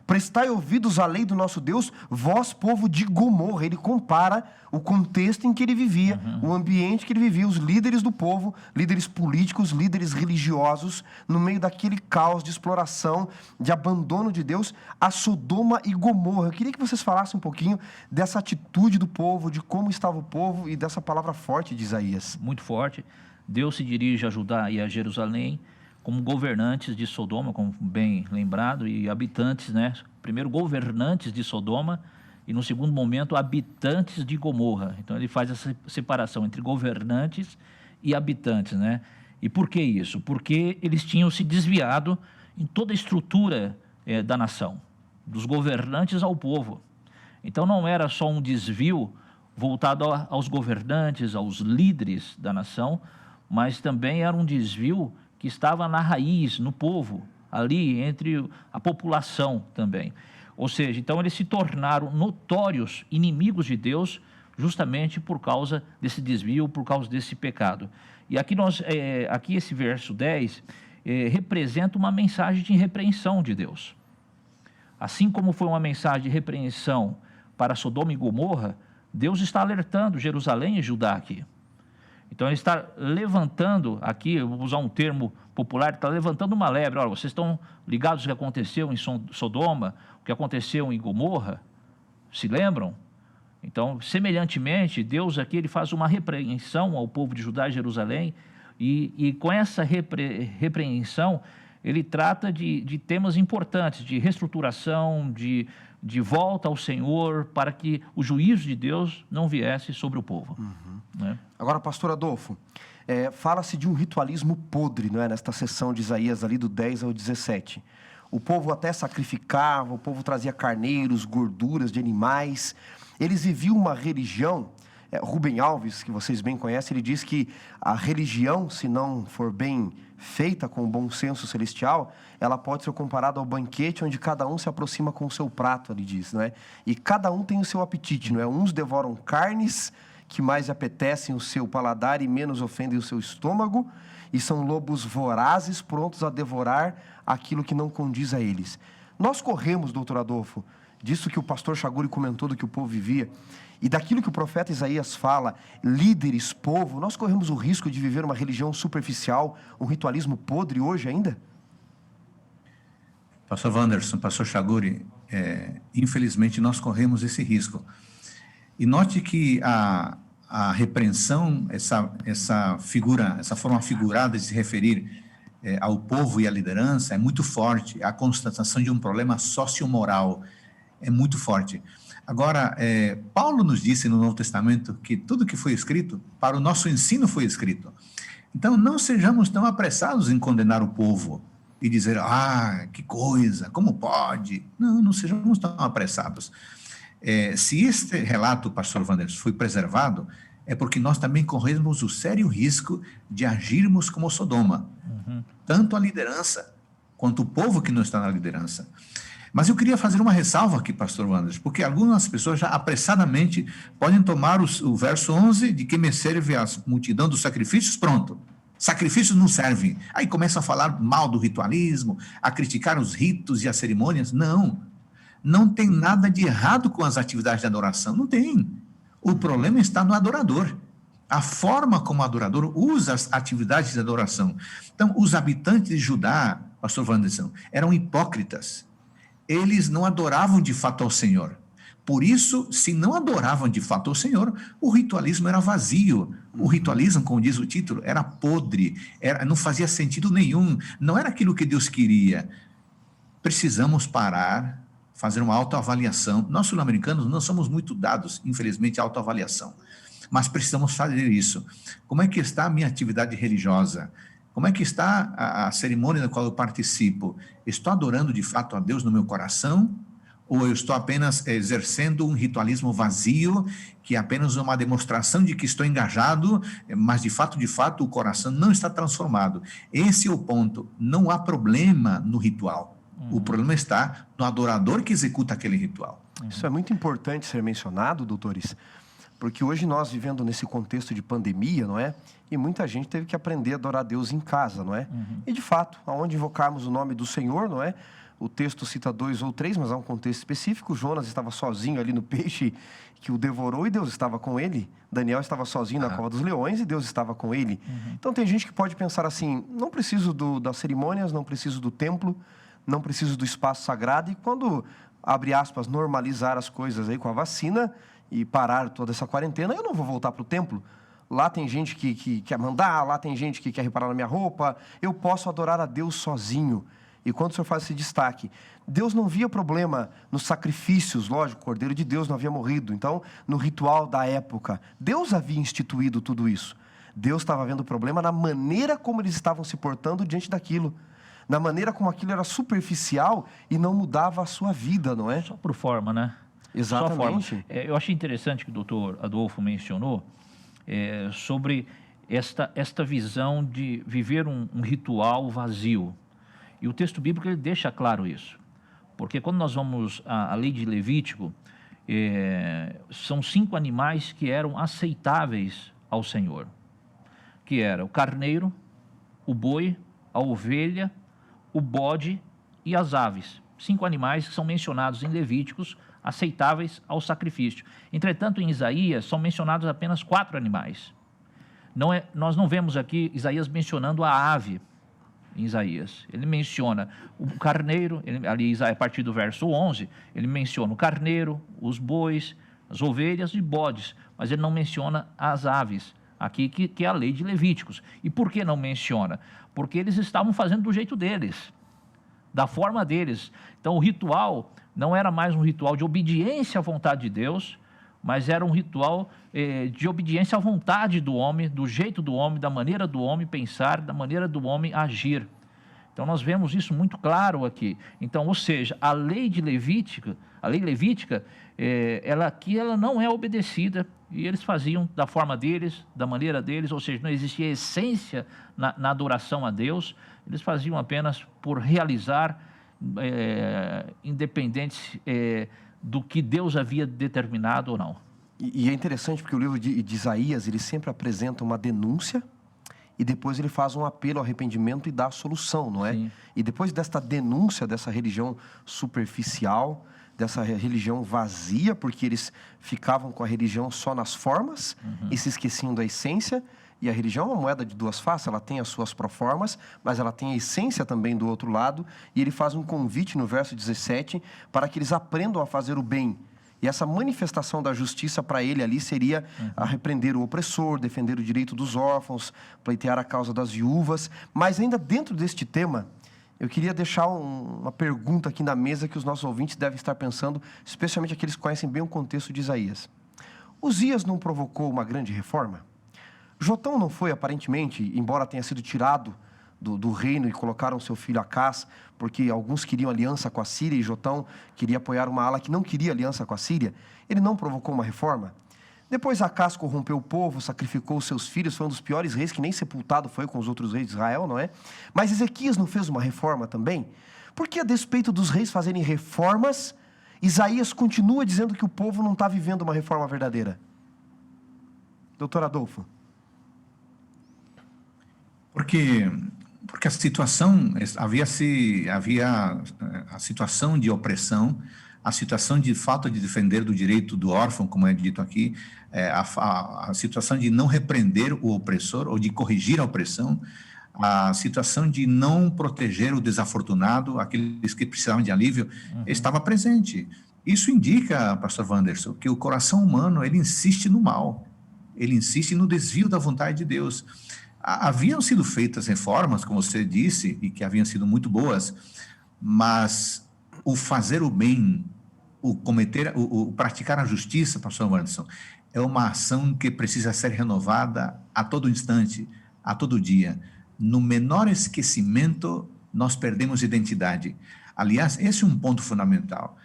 Prestai ouvidos à lei do nosso Deus, vós povo de Gomorra. Ele compara o contexto em que ele vivia, o ambiente que ele vivia, os líderes do povo, líderes políticos, líderes religiosos, no meio daquele caos de exploração, de abandono de Deus, a Sodoma e Gomorra. Eu queria que vocês falassem um pouquinho dessa atitude do povo, de como estava o povo e dessa palavra forte de Isaías. Muito forte. Deus se dirige a Judá e a Jerusalém como governantes de Sodoma, como bem lembrado, e habitantes, né? Primeiro governantes de Sodoma e no segundo momento habitantes de Gomorra. Então ele faz essa separação entre governantes e habitantes, né? E por que isso? Porque eles tinham se desviado em toda a estrutura da nação, dos governantes ao povo. Então não era só um desvio voltado aos governantes, aos líderes da nação, mas também era um desvio que estava na raiz, no povo, ali entre a população também. Ou seja, então eles se tornaram notórios inimigos de Deus justamente por causa desse desvio, por causa desse pecado. E aqui esse verso 10 representa uma mensagem de repreensão de Deus. Assim como foi uma mensagem de repreensão para Sodoma e Gomorra, Deus está alertando Jerusalém e Judá aqui. Então ele está levantando aqui, eu vou usar um termo popular, está levantando uma lebre. Olha, vocês estão ligados ao que aconteceu em Sodoma, o que aconteceu em Gomorra? Se lembram? Então, semelhantemente, Deus aqui ele faz uma repreensão ao povo de Judá e Jerusalém, e com essa repreensão, ele trata de temas importantes, de reestruturação, de volta ao Senhor, para que o juízo de Deus não viesse sobre o povo. Né? Agora, pastor Adolfo, fala-se de um ritualismo podre, não é? Nesta sessão de Isaías, ali do 10 ao 17. O povo até sacrificava, o povo trazia carneiros, gorduras de animais. Eles viviam uma religião. Rubem Alves, que vocês bem conhecem, ele diz que a religião, se não for bem feita com o bom senso celestial, ela pode ser comparada ao banquete onde cada um se aproxima com o seu prato, ele diz, não é? E cada um tem o seu apetite, não é? Uns devoram carnes que mais apetecem o seu paladar e menos ofendem o seu estômago, e são lobos vorazes prontos a devorar aquilo que não condiz a eles. Nós corremos, doutor Adolfo, disso que o pastor Chaguri comentou do que o povo vivia, e daquilo que o profeta Isaías fala, líderes, povo, nós corremos o risco de viver uma religião superficial, um ritualismo podre hoje ainda? Pastor Wanderson, pastor Chaguri, infelizmente nós corremos esse risco. E note que a a repreensão, essa forma figurada de se referir ao povo e à liderança é muito forte. A constatação de um problema sociomoral é muito forte. Agora, Paulo nos disse no Novo Testamento que tudo que foi escrito, para o nosso ensino foi escrito. Então, não sejamos tão apressados em condenar o povo e dizer, que coisa, como pode? Não sejamos tão apressados. Se este relato, pastor Wanderson, foi preservado, é porque nós também corremos o sério risco de agirmos como Sodoma. Tanto a liderança, quanto o povo que não está na liderança. Mas eu queria fazer uma ressalva aqui, pastor Wanderson, porque algumas pessoas já apressadamente podem tomar o verso 11 de que me serve a multidão dos sacrifícios, pronto. Sacrifícios não servem. Aí começam a falar mal do ritualismo, a criticar os ritos e as cerimônias. Não tem nada de errado com as atividades de adoração, não tem. O problema está no adorador. A forma como o adorador usa as atividades de adoração. Então, os habitantes de Judá, pastor Wanderson, eram hipócritas. Eles não adoravam de fato ao Senhor. Por isso, se não adoravam de fato ao Senhor, o ritualismo era vazio. O ritualismo, como diz o título, era podre, não fazia sentido nenhum, não era aquilo que Deus queria. Precisamos parar, fazer uma autoavaliação. Nós, sul-americanos, não somos muito dados, infelizmente, à autoavaliação. Mas precisamos fazer isso. Como é que está a minha atividade religiosa? Como é que está a cerimônia na qual eu participo? Estou adorando de fato a Deus no meu coração? Ou eu estou apenas exercendo um ritualismo vazio, que é apenas uma demonstração de que estou engajado, mas de fato, o coração não está transformado? Esse é o ponto. Não há problema no ritual. O problema está no adorador que executa aquele ritual. Isso é muito importante ser mencionado, doutores, porque hoje nós vivendo nesse contexto de pandemia, não é? E muita gente teve que aprender a adorar a Deus em casa, não é? E de fato, aonde invocarmos o nome do Senhor, não é? O texto cita 2 ou 3, mas há um contexto específico. Jonas estava sozinho ali no peixe que o devorou e Deus estava com ele. Daniel estava sozinho na cova dos leões e Deus estava com ele. Então tem gente que pode pensar assim, não preciso das cerimônias, não preciso do templo, não preciso do espaço sagrado. E quando, abre aspas, normalizar as coisas aí com a vacina e parar toda essa quarentena, eu não vou voltar para o templo. Lá tem gente que quer mandar, lá tem gente que quer reparar na minha roupa. Eu posso adorar a Deus sozinho. E quando o senhor faz esse destaque, Deus não via problema nos sacrifícios, lógico, o Cordeiro de Deus não havia morrido. Então, no ritual da época, Deus havia instituído tudo isso. Deus estava vendo problema na maneira como eles estavam se portando diante daquilo. Na maneira como aquilo era superficial e não mudava a sua vida, não é? Só por forma, né? Exatamente. Eu achei interessante que o doutor Adolfo mencionou sobre esta visão de viver um ritual vazio. E o texto bíblico ele deixa claro isso. Porque quando nós vamos à lei de Levítico, são 5 animais que eram aceitáveis ao Senhor. Que era o carneiro, o boi, a ovelha, o bode e as aves. 5 animais que são mencionados em Levíticos, aceitáveis ao sacrifício. Entretanto, em Isaías, são mencionados apenas 4 animais. Nós não vemos aqui Isaías mencionando a ave. Em Isaías, ele menciona o carneiro, ali a partir do verso 11, ele menciona o carneiro, os bois, as ovelhas e bodes, mas ele não menciona as aves, aqui que é a lei de Levíticos. E por que não menciona? Porque eles estavam fazendo do jeito deles, da forma deles. Então o ritual não era mais um ritual de obediência à vontade de Deus, mas era um ritual de obediência à vontade do homem, do jeito do homem, da maneira do homem pensar, da maneira do homem agir. Então nós vemos isso muito claro aqui. Então, ou seja, a lei levítica, ela não é obedecida, e eles faziam da forma deles, da maneira deles, ou seja, não existia essência na adoração a Deus, eles faziam apenas por realizar, independente do que Deus havia determinado ou não. E é interessante porque o livro de Isaías, ele sempre apresenta uma denúncia e depois ele faz um apelo ao arrependimento e dá a solução, não é? Sim. E depois desta denúncia dessa religião superficial, dessa religião vazia, porque eles ficavam com a religião só nas formas e se esqueciam da essência. E a religião é uma moeda de 2 faces, ela tem as suas proformas, mas ela tem a essência também do outro lado. E ele faz um convite no verso 17 para que eles aprendam a fazer o bem. E essa manifestação da justiça para ele ali seria a repreender o opressor, defender o direito dos órfãos, pleitear a causa das viúvas. Mas ainda dentro deste tema, eu queria deixar uma pergunta aqui na mesa que os nossos ouvintes devem estar pensando, especialmente aqueles que conhecem bem o contexto de Isaías. Uzias não provocou uma grande reforma? Jotão não foi, aparentemente, embora tenha sido tirado do reino e colocaram seu filho Acás, porque alguns queriam aliança com a Síria e Jotão queria apoiar uma ala que não queria aliança com a Síria. Ele não provocou uma reforma? Depois Acás corrompeu o povo, sacrificou os seus filhos, foi um dos piores reis, que nem sepultado foi com os outros reis de Israel, não é? Mas Ezequias não fez uma reforma também? Por que, a despeito dos reis fazerem reformas, Isaías continua dizendo que o povo não está vivendo uma reforma verdadeira? Doutor Adolfo. Porque a situação, havia a situação de opressão, a situação de falta de defender do direito do órfão, como é dito aqui, a situação de não repreender o opressor ou de corrigir a opressão, a situação de não proteger o desafortunado, aqueles que precisavam de alívio, estava presente. Isso indica, pastor Wanderson, que o coração humano, ele insiste no mal, ele insiste no desvio da vontade de Deus. Haviam sido feitas reformas, como você disse, e que haviam sido muito boas, mas o fazer o bem, o praticar a justiça, pastor Wanderson, é uma ação que precisa ser renovada a todo instante, a todo dia. No menor esquecimento, nós perdemos identidade. Aliás, esse é um ponto fundamental.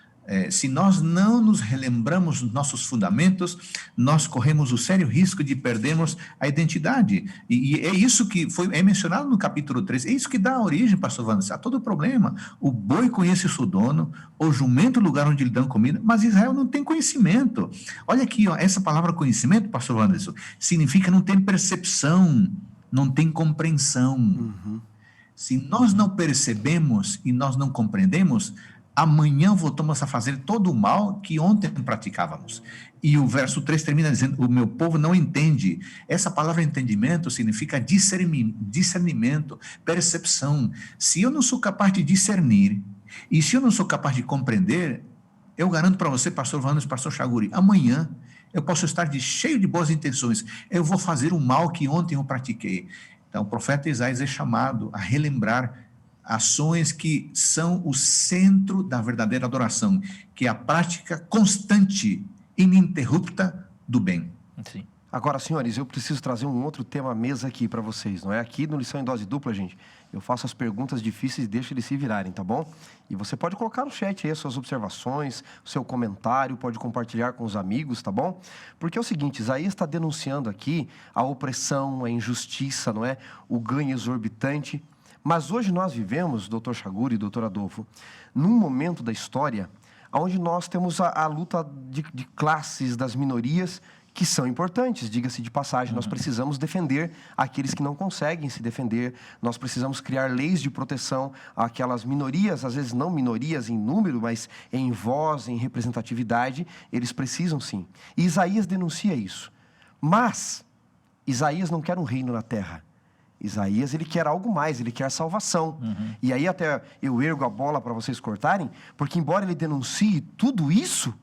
Se nós não nos relembramos dos nossos fundamentos, nós corremos o sério risco de perdermos a identidade. E é isso que é mencionado no capítulo 3, é isso que dá origem, pastor Wanderson, a todo problema. O boi conhece o seu dono, o jumento o lugar onde lhe dão comida, mas Israel não tem conhecimento. Olha aqui, ó, essa palavra conhecimento, pastor Wanderson, significa não tem percepção, não tem compreensão. Se nós não percebemos e nós não compreendemos, amanhã voltamos a fazer todo o mal que ontem praticávamos. E o verso 3 termina dizendo, o meu povo não entende. Essa palavra entendimento significa discernimento, percepção. Se eu não sou capaz de discernir, e se eu não sou capaz de compreender, eu garanto para você, pastor Wanderson, pastor Chaguri, amanhã eu posso estar cheio de boas intenções, eu vou fazer o mal que ontem eu pratiquei. Então o profeta Isaías é chamado a relembrar ações que são o centro da verdadeira adoração, que é a prática constante, ininterrupta do bem. Sim. Agora, senhores, eu preciso trazer um outro tema à mesa aqui para vocês, não é? Aqui no Lição em Dose Dupla, gente, eu faço as perguntas difíceis e deixo eles se virarem, tá bom? E você pode colocar no chat aí as suas observações, o seu comentário, pode compartilhar com os amigos, tá bom? Porque é o seguinte, Isaías está denunciando aqui a opressão, a injustiça, não é? O ganho exorbitante. Mas hoje nós vivemos, doutor Chaguri e doutor Adolfo, num momento da história onde nós temos a luta de classes das minorias que são importantes, diga-se de passagem. Nós precisamos defender aqueles que não conseguem se defender, nós precisamos criar leis de proteção àquelas minorias, às vezes não minorias em número, mas em voz, em representatividade, eles precisam sim. E Isaías denuncia isso. Mas Isaías não quer um reino na terra. Isaías, ele quer algo mais, ele quer salvação. E aí até eu ergo a bola para vocês cortarem, porque embora ele denuncie tudo isso,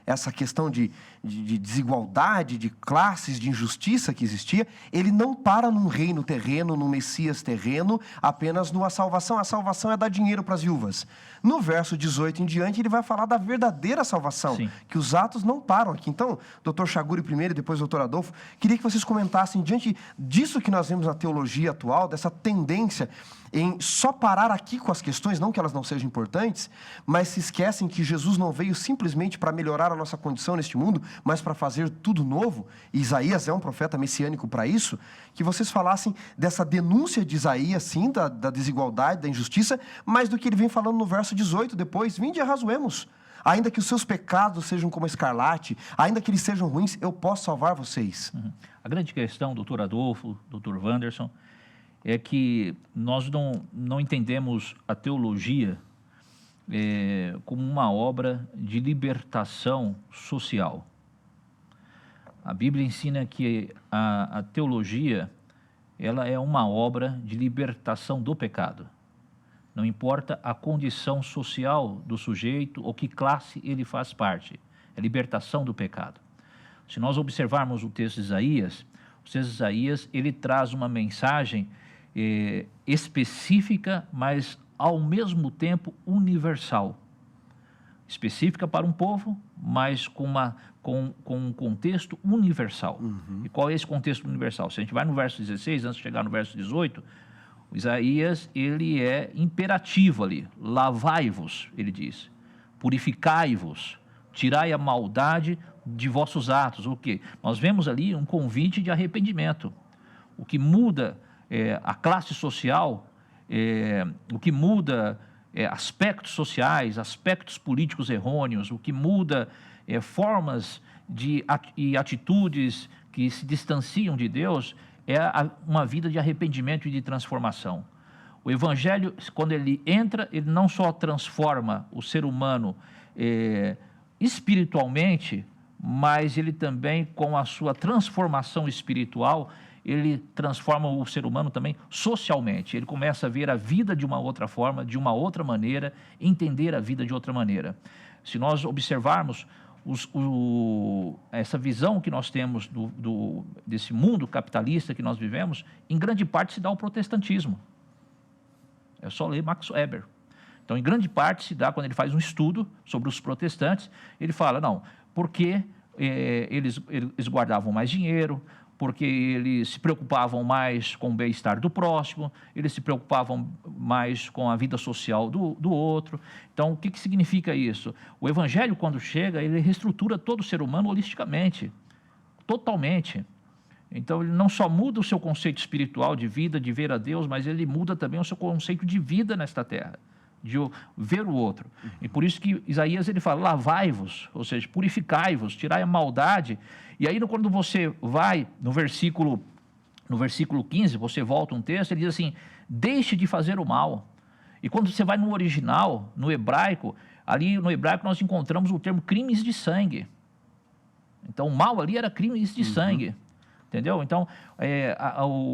essa questão de desigualdade, de classes, de injustiça que existia, ele não para num reino terreno, num Messias terreno, apenas numa salvação. A salvação é dar dinheiro para as viúvas. No verso 18 em diante, ele vai falar da verdadeira salvação, sim, que os atos não param aqui. Então, doutor Chaguri primeiro e depois doutor Adolfo, queria que vocês comentassem, diante disso que nós vemos na teologia atual, dessa tendência em só parar aqui com as questões, não que elas não sejam importantes, mas se esquecem que Jesus não veio simplesmente para melhorar a nossa condição neste mundo, mas para fazer tudo novo. E Isaías é um profeta messiânico para isso. Que vocês falassem dessa denúncia de Isaías, sim, da desigualdade, da injustiça, mas do que ele vem falando no verso 18 depois: vinde e arrazoemos. Ainda que os seus pecados sejam como escarlate, ainda que eles sejam ruins, eu posso salvar vocês. A grande questão, doutor Adolfo, doutor Wanderson, é que nós não entendemos a teologia como uma obra de libertação social. A Bíblia ensina que a teologia, ela é uma obra de libertação do pecado. Não importa a condição social do sujeito ou que classe ele faz parte. a libertação do pecado. Se nós observarmos o texto de Isaías, o texto de Isaías, ele traz uma mensagem específica, mas ao mesmo tempo universal. Específica para um povo, mas com um contexto universal. E qual é esse contexto universal? Se a gente vai no verso 16, antes de chegar no verso 18, o Isaías, ele é imperativo ali. Lavai-vos, ele diz. Purificai-vos. Tirai a maldade de vossos atos. O quê? Nós vemos ali um convite de arrependimento. O que muda a classe social, o que muda aspectos sociais, aspectos políticos errôneos, o que muda formas e atitudes que se distanciam de Deus, uma vida de arrependimento e de transformação. O Evangelho, quando ele entra, ele não só transforma o ser humano espiritualmente, mas ele também, com a sua transformação espiritual, ele transforma o ser humano também socialmente. Ele começa a ver a vida de uma outra forma, de uma outra maneira, entender a vida de outra maneira. Se nós observarmos essa visão que nós temos desse mundo capitalista que nós vivemos, em grande parte se dá ao protestantismo. É só ler Max Weber. Então, em grande parte se dá, quando ele faz um estudo sobre os protestantes, ele fala, não, porque eles guardavam mais dinheiro, porque eles se preocupavam mais com o bem-estar do próximo, eles se preocupavam mais com a vida social do outro. Então, o que significa isso? O Evangelho, quando chega, ele reestrutura todo o ser humano holisticamente, totalmente. Então, ele não só muda o seu conceito espiritual de vida, de ver a Deus, mas ele muda também o seu conceito de vida nesta terra, de ver o outro. E por isso que Isaías ele fala, lavai-vos, ou seja, purificai-vos, tirai a maldade. E aí quando você vai no versículo 15, você volta um texto, ele diz assim, deixe de fazer o mal. E quando você vai no original, no hebraico, ali no hebraico nós encontramos o termo crimes de sangue. Então o mal ali era crimes de sangue, entendeu? Então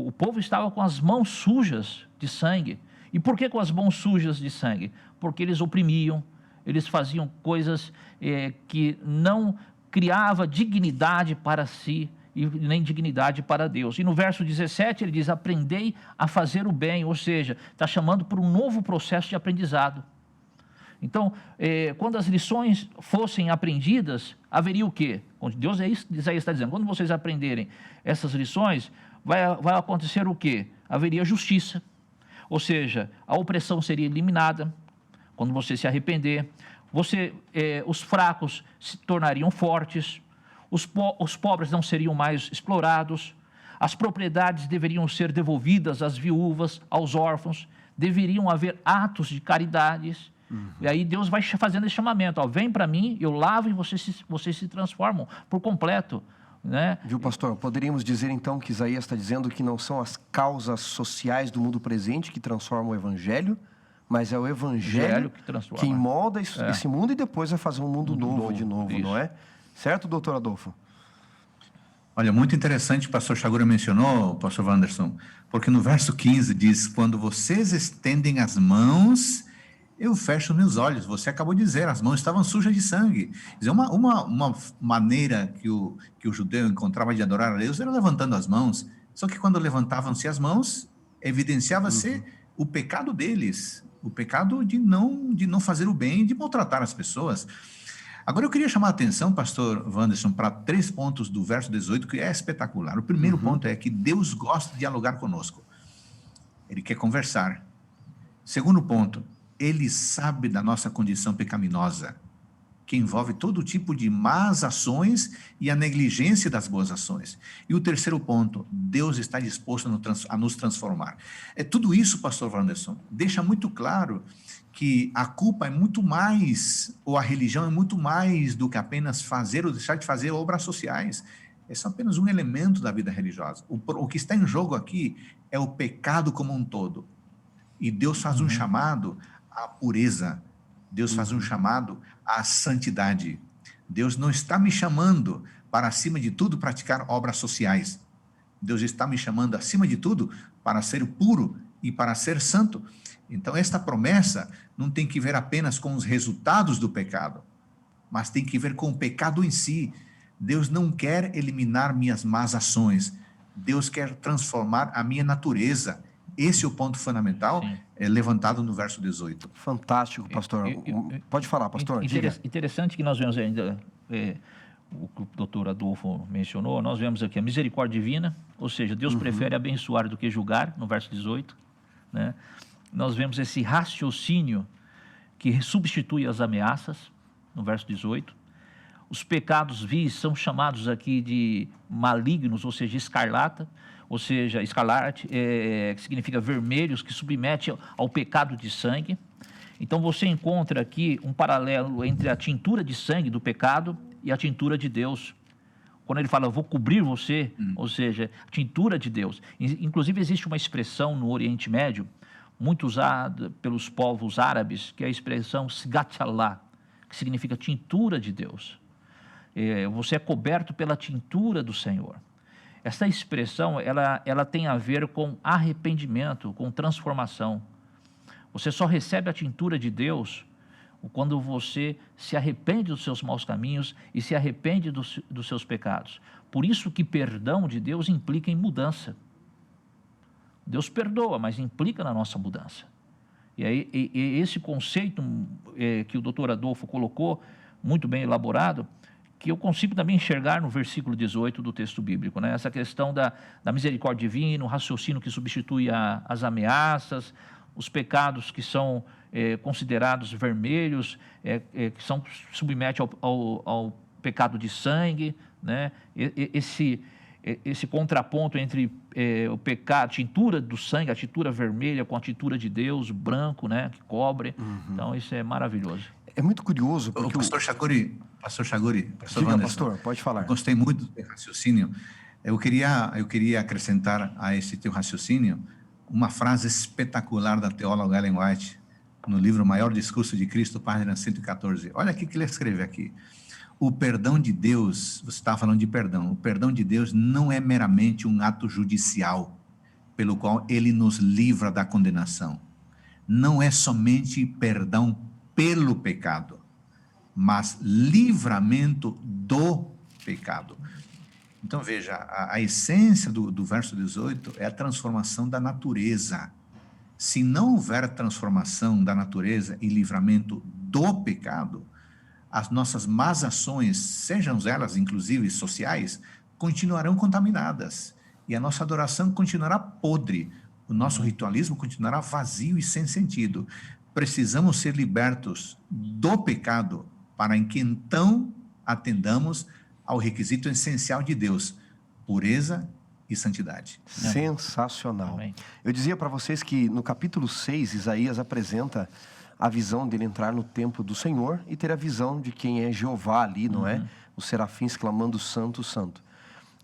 o povo estava com as mãos sujas de sangue. E por que com as mãos sujas de sangue? Porque eles oprimiam, eles faziam coisas que não criava dignidade para si e nem dignidade para Deus. E no verso 17 ele diz, aprendei a fazer o bem, ou seja, está chamando por um novo processo de aprendizado. Então, quando as lições fossem aprendidas, haveria o quê? Deus é isso que Isaías está dizendo, quando vocês aprenderem essas lições, vai acontecer o quê? Haveria justiça. Ou seja, a opressão seria eliminada quando você se arrepender. Os fracos se tornariam fortes. Os pobres não seriam mais explorados. As propriedades deveriam ser devolvidas às viúvas, aos órfãos. Deveriam haver atos de caridades. E aí Deus vai fazendo esse chamamento. Ó, vem para mim, eu lavo e vocês se transformam por completo. Né? Viu, pastor? Poderíamos dizer então que Isaías está dizendo que não são as causas sociais do mundo presente que transformam o Evangelho, mas é o Evangelho que molda esse mundo e depois vai fazer um mundo novo de novo, isso. Não é? Certo, doutor Adolfo? Olha, muito interessante, o pastor Chagura mencionou, pastor Wanderson, porque no verso 15 diz, quando vocês estendem as mãos, eu fecho meus olhos. Você acabou de dizer, as mãos estavam sujas de sangue. Dizer, uma maneira que o judeu encontrava de adorar a Deus era levantando as mãos. Só que quando levantavam-se as mãos, evidenciava-se o pecado deles, o pecado de não fazer o bem, de maltratar as pessoas. Agora eu queria chamar a atenção, pastor Wanderson, para 3 pontos do verso 18, que é espetacular. O primeiro ponto é que Deus gosta de dialogar conosco. Ele quer conversar. Segundo ponto, Ele sabe da nossa condição pecaminosa, que envolve todo tipo de más ações e a negligência das boas ações. E o terceiro ponto, Deus está disposto a nos transformar. Tudo isso, pastor Wanderson, deixa muito claro que a culpa é muito mais, ou a religião é muito mais do que apenas fazer ou deixar de fazer obras sociais. É só apenas um elemento da vida religiosa. O que está em jogo aqui é o pecado como um todo. E Deus faz um chamado à pureza. Deus faz um chamado à santidade. Deus não está me chamando para, acima de tudo, praticar obras sociais. Deus está me chamando, acima de tudo, para ser puro e para ser santo. Então, esta promessa não tem que ver apenas com os resultados do pecado, mas tem que ver com o pecado em si. Deus não quer eliminar minhas más ações. Deus quer transformar a minha natureza. Esse é o ponto fundamental, levantado no verso 18. Fantástico, pastor. Pode falar, pastor. Diga. Interessante que nós vemos ainda, o que o doutor Adolfo mencionou, nós vemos aqui a misericórdia divina, ou seja, Deus prefere abençoar do que julgar, no verso 18. Né? Nós vemos esse raciocínio que substitui as ameaças, no verso 18. Os pecados vis são chamados aqui de malignos, ou seja, escarlata, ou seja, escarlate, que significa vermelhos, que submete ao pecado de sangue. Então você encontra aqui um paralelo entre a tintura de sangue do pecado e a tintura de Deus. Quando ele fala, vou cobrir você, ou seja, tintura de Deus. Inclusive existe uma expressão no Oriente Médio, muito usada pelos povos árabes, que é a expressão Sgat Allah, que significa tintura de Deus. Você é coberto pela tintura do Senhor. Essa expressão, ela tem a ver com arrependimento, com transformação. Você só recebe a tintura de Deus quando você se arrepende dos seus maus caminhos e se arrepende dos seus pecados. Por isso que perdão de Deus implica em mudança. Deus perdoa, mas implica na nossa mudança. E aí, esse conceito que o doutor Adolfo colocou, muito bem elaborado, que eu consigo também enxergar no versículo 18 do texto bíblico, né? Essa questão da misericórdia divina, o raciocínio que substitui as ameaças, os pecados que são considerados vermelhos, que são submete ao pecado de sangue, né? Esse contraponto entre o pecado, a tintura do sangue, a tintura vermelha com a tintura de Deus, branco, né, que cobre. Então, isso é maravilhoso. É muito curioso porque... Pastor Chaguri, Diga, Wanderson, pastor, pode falar. Gostei muito do teu raciocínio. Eu queria acrescentar a esse teu raciocínio uma frase espetacular da teóloga Ellen White, no livro O Maior Discurso de Cristo, página 114. Olha o que ele escreve aqui. O perdão de Deus, você estava falando de perdão, o perdão de Deus não é meramente um ato judicial pelo qual ele nos livra da condenação. Não é somente perdão pelo pecado, mas livramento do pecado. Então veja, a essência do verso 18 é a transformação da natureza. Se não houver transformação da natureza e livramento do pecado, as nossas más ações, sejam elas inclusive sociais, continuarão contaminadas. E a nossa adoração continuará podre. O nosso ritualismo continuará vazio e sem sentido. Precisamos ser libertos do pecado para que então atendamos ao requisito essencial de Deus, pureza e santidade. Sensacional. Amém. Eu dizia para vocês que no capítulo 6, Isaías apresenta a visão dele entrar no templo do Senhor e ter a visão de quem é Jeová ali, não é? Os serafins clamando santo, santo.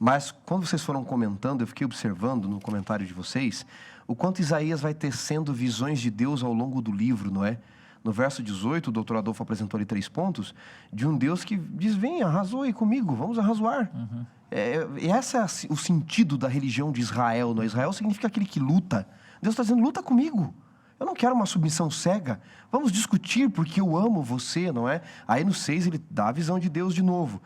Mas quando vocês foram comentando, eu fiquei observando no comentário de vocês o quanto Isaías vai tecendo visões de Deus ao longo do livro, não é? No verso 18, o doutor Adolfo apresentou ali 3 pontos de um Deus que diz, vem, arrazoe comigo, vamos arrazoar. Esse é o sentido da religião de Israel, não é? Israel significa aquele que luta. Deus está dizendo, luta comigo. Eu não quero uma submissão cega. Vamos discutir porque eu amo você, não é? Aí no 6 ele dá a visão de Deus de novo.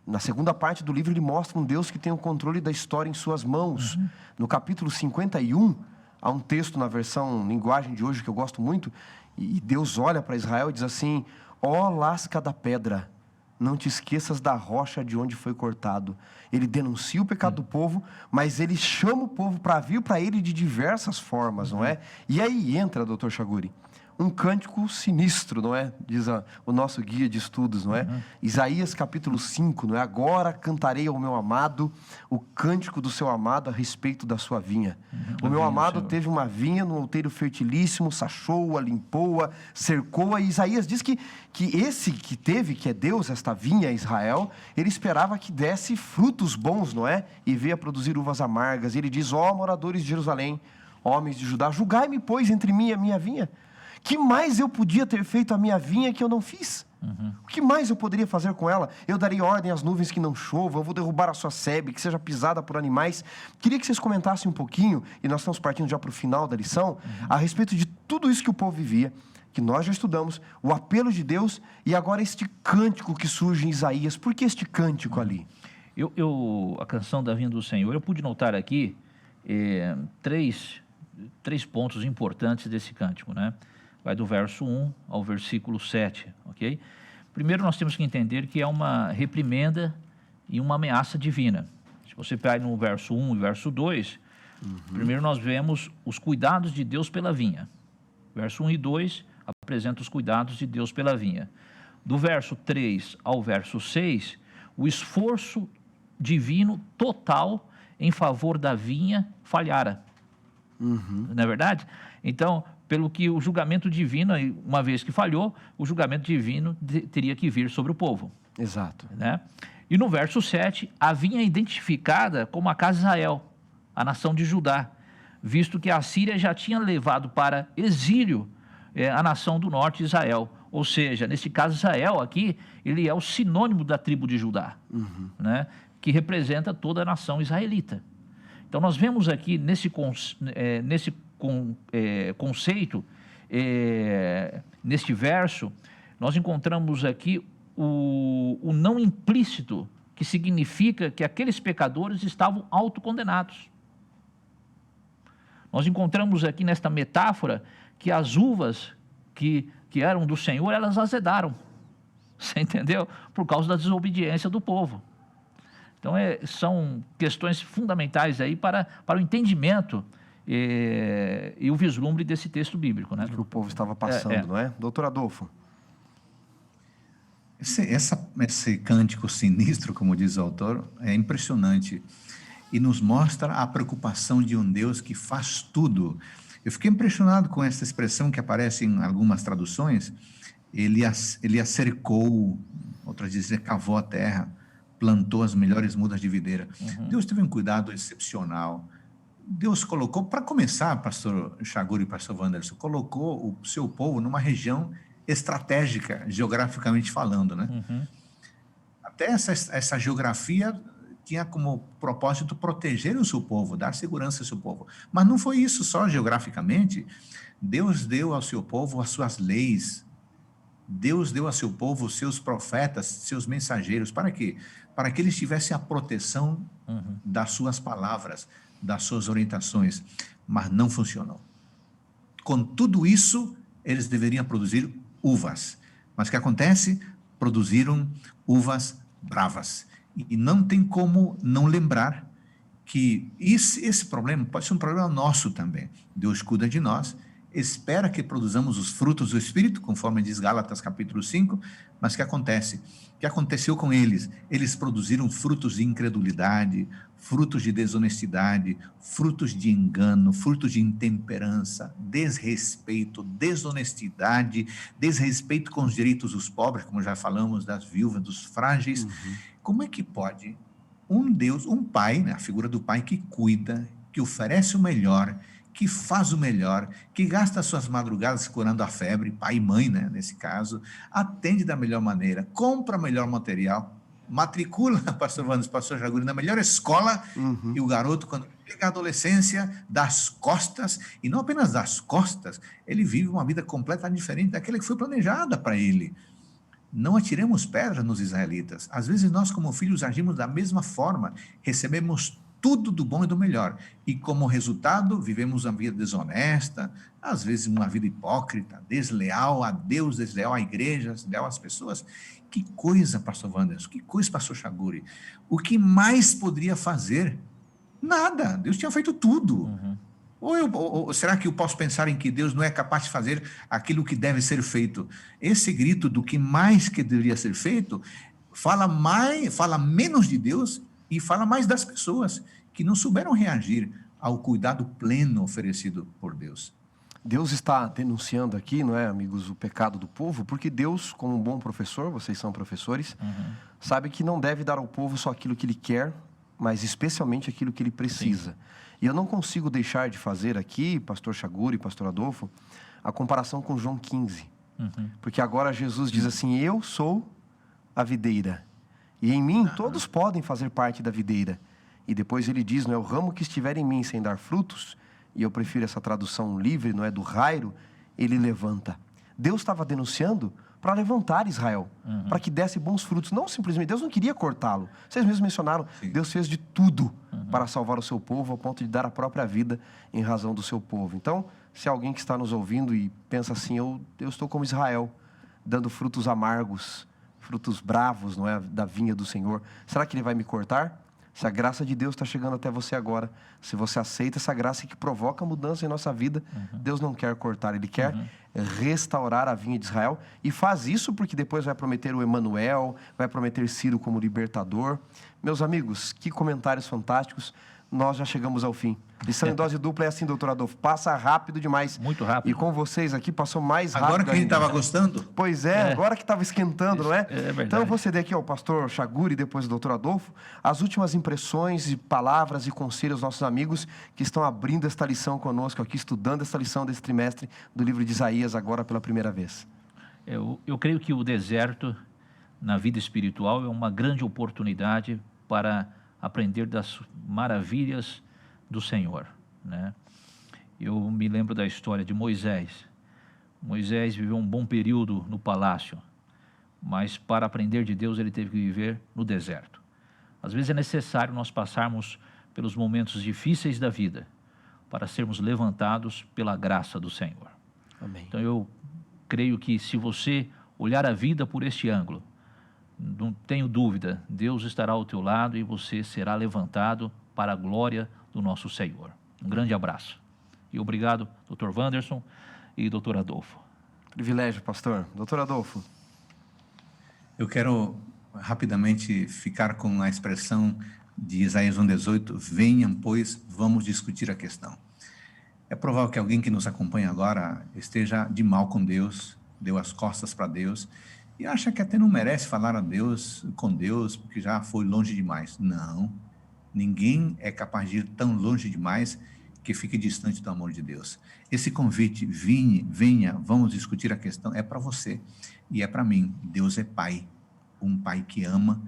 Na segunda parte do livro ele mostra um Deus que tem o controle da história em suas mãos. No capítulo 51, há um texto na versão linguagem de hoje que eu gosto muito, e Deus olha para Israel e diz assim, ó lasca da pedra, não te esqueças da rocha de onde foi cortado. Ele denuncia o pecado do povo, mas ele chama o povo para vir para ele de diversas formas, não é? E aí entra, doutor Chaguri, um cântico sinistro, não é? Diz o nosso guia de estudos, não é? Isaías capítulo 5, não é? Agora cantarei ao meu amado o cântico do seu amado a respeito da sua vinha. O meu amado teve uma vinha no outeiro fertilíssimo, sachou-a, limpou-a, cercou-a. E Isaías diz que esse que teve, que é Deus, esta vinha, Israel, ele esperava que desse frutos bons, não é? E veio a produzir uvas amargas. E ele diz, ó moradores de Jerusalém, homens de Judá, julgai-me, pois, entre mim e a minha vinha. Que mais eu podia ter feito a minha vinha que eu não fiz? O que mais eu poderia fazer com ela? Eu darei ordem às nuvens que não chovam, eu vou derrubar a sua sebe, que seja pisada por animais. Queria que vocês comentassem um pouquinho, e nós estamos partindo já para o final da lição, a respeito de tudo isso que o povo vivia. que nós já estudamos, o apelo de Deus e agora este cântico que surge em Isaías. Por que este cântico ali? A canção da vinda do Senhor, eu pude notar aqui três pontos importantes desse cântico, né? Vai do verso 1 ao versículo 7, ok? Primeiro nós temos que entender que é uma reprimenda e uma ameaça divina. Se você pegar no verso 1 e verso 2, primeiro nós vemos os cuidados de Deus pela vinha. Verso 1 e 2 apresenta os cuidados de Deus pela vinha. Do verso 3 ao verso 6, o esforço divino total em favor da vinha falhara. Não é verdade? Então, pelo que o julgamento divino, uma vez que falhou, o julgamento divino teria que vir sobre o povo. Exato. Né? E no verso 7, a vinha é identificada como a casa de Israel, a nação de Judá, visto que a Síria já tinha levado para exílio a nação do norte, Israel. Ou seja, nesse caso, Israel aqui, ele é o sinônimo da tribo de Judá, né? Que representa toda a nação israelita. Então, nós vemos aqui nesse conceito, neste verso, nós encontramos aqui o não implícito, que significa que aqueles pecadores estavam autocondenados. Nós encontramos aqui nesta metáfora que as uvas que eram do Senhor, elas azedaram. Você entendeu? Por causa da desobediência do povo. Então, são questões fundamentais aí para o entendimento e o vislumbre desse texto bíblico, né? Que o povo estava passando, não é? Doutor Adolfo. Esse cântico sinistro, como diz o autor, é impressionante e nos mostra a preocupação de um Deus que faz tudo. Eu fiquei impressionado com essa expressão que aparece em algumas traduções. Ele a cercou, outras dizem, cavou a terra, plantou as melhores mudas de videira. Deus teve um cuidado excepcional. Deus colocou, para começar, pastor Chaguri e pastor Wanderson, colocou o seu povo numa região estratégica, geograficamente falando, né? Até essa geografia tinha como propósito proteger o seu povo, dar segurança ao seu povo. Mas não foi isso só geograficamente. Deus deu ao seu povo as suas leis. Deus deu ao seu povo os seus profetas, seus mensageiros. Para quê? Para que eles tivessem a proteção das suas palavras, das suas orientações. Mas não funcionou. Com tudo isso, eles deveriam produzir uvas. Mas o que acontece? Produziram uvas bravas. E não tem como não lembrar que esse problema pode ser um problema nosso também. Deus cuida de nós, espera que produzamos os frutos do Espírito, conforme diz Gálatas capítulo 5, mas o que acontece? O que aconteceu com eles? Eles produziram frutos de incredulidade, frutos de desonestidade, frutos de engano, frutos de intemperança, desrespeito, desonestidade, desrespeito com os direitos dos pobres, como já falamos, das viúvas, dos frágeis. Como é que pode um Deus, um pai, né, a figura do pai que cuida, que oferece o melhor, que faz o melhor, que gasta suas madrugadas curando a febre, pai e mãe, né, nesse caso, atende da melhor maneira, compra melhor material, matricula, pastor Wanderson, pastor Chaguri, na melhor escola, e o garoto, quando chega à adolescência, das costas, e não apenas das costas, ele vive uma vida completamente diferente daquela que foi planejada para ele. Não atiremos pedras nos israelitas. Às vezes nós, como filhos, agimos da mesma forma, recebemos tudo do bom e do melhor, e como resultado, vivemos uma vida desonesta, às vezes uma vida hipócrita, desleal a Deus, desleal à igreja, desleal às pessoas. Que coisa, pastor Wanderson, que coisa, pastor Chaguri. O que mais poderia fazer? Nada, Deus tinha feito tudo. Ou será que eu posso pensar em que Deus não é capaz de fazer aquilo que deve ser feito? Esse grito do que mais que deveria ser feito fala menos de Deus e fala mais das pessoas que não souberam reagir ao cuidado pleno oferecido por Deus. Deus está denunciando aqui, não é, amigos, o pecado do povo, porque Deus, como um bom professor, vocês são professores, sabe que não deve dar ao povo só aquilo que ele quer, mas especialmente aquilo que ele precisa. Sim. E eu não consigo deixar de fazer aqui, pastor Chaguri, pastor Adolfo, a comparação com João 15. Porque agora Jesus diz assim, eu sou a videira, e em mim todos podem fazer parte da videira. E depois ele diz, não é, o ramo que estiver em mim sem dar frutos, e eu prefiro essa tradução livre, não é, do rairo, ele levanta. Deus estava denunciando para levantar Israel, para que desse bons frutos. Não simplesmente, Deus não queria cortá-lo. Vocês mesmos mencionaram, Sim. Deus fez de tudo para salvar o seu povo, ao ponto de dar a própria vida em razão do seu povo. Então, se alguém que está nos ouvindo e pensa assim, eu estou como Israel, dando frutos amargos, frutos bravos, não é, da vinha do Senhor, será que Ele vai me cortar? Se a graça de Deus está chegando até você agora, se você aceita essa graça que provoca mudança em nossa vida, Deus não quer cortar, Ele quer restaurar a vinha de Israel, e faz isso porque depois vai prometer o Emanuel, vai prometer Ciro como libertador. Meus amigos, que comentários fantásticos. Nós já chegamos ao fim. Lição em dose dupla é assim, doutor Adolfo, passa rápido demais. Muito rápido. E com vocês aqui passou mais rápido Agora que a gente ainda. estava gostando? Pois é, agora que estava esquentando, não é? É verdade. Então eu vou ceder aqui ao pastor Chaguri e depois ao doutor Adolfo as últimas impressões e palavras e conselhos aos nossos amigos que estão abrindo esta lição conosco aqui, estudando esta lição desse trimestre do livro de Isaías agora pela primeira vez. Eu creio que o deserto na vida espiritual é uma grande oportunidade para aprender das maravilhas do Senhor, né? Eu me lembro da história de Moisés. Moisés viveu um bom período no palácio, mas para aprender de Deus ele teve que viver no deserto. Às vezes é necessário nós passarmos pelos momentos difíceis da vida para sermos levantados pela graça do Senhor. Amém. Então eu creio que se você olhar a vida por este ângulo, não tenho dúvida, Deus estará ao teu lado e você será levantado para a glória do nosso Senhor. Um grande abraço. E obrigado, Dr. Wanderson e Dr. Adolfo. Privilégio, pastor. Doutor Adolfo. Eu quero rapidamente ficar com a expressão de Isaías 1,18, venham, pois, vamos discutir a questão. É provável que alguém que nos acompanha agora esteja de mal com Deus, deu as costas para Deus, e acha que até não merece falar com Deus, porque já foi longe demais. Não, ninguém é capaz de ir tão longe demais que fique distante do amor de Deus. Esse convite, venha, vamos discutir a questão, é para você e é para mim. Deus é Pai, um Pai que ama.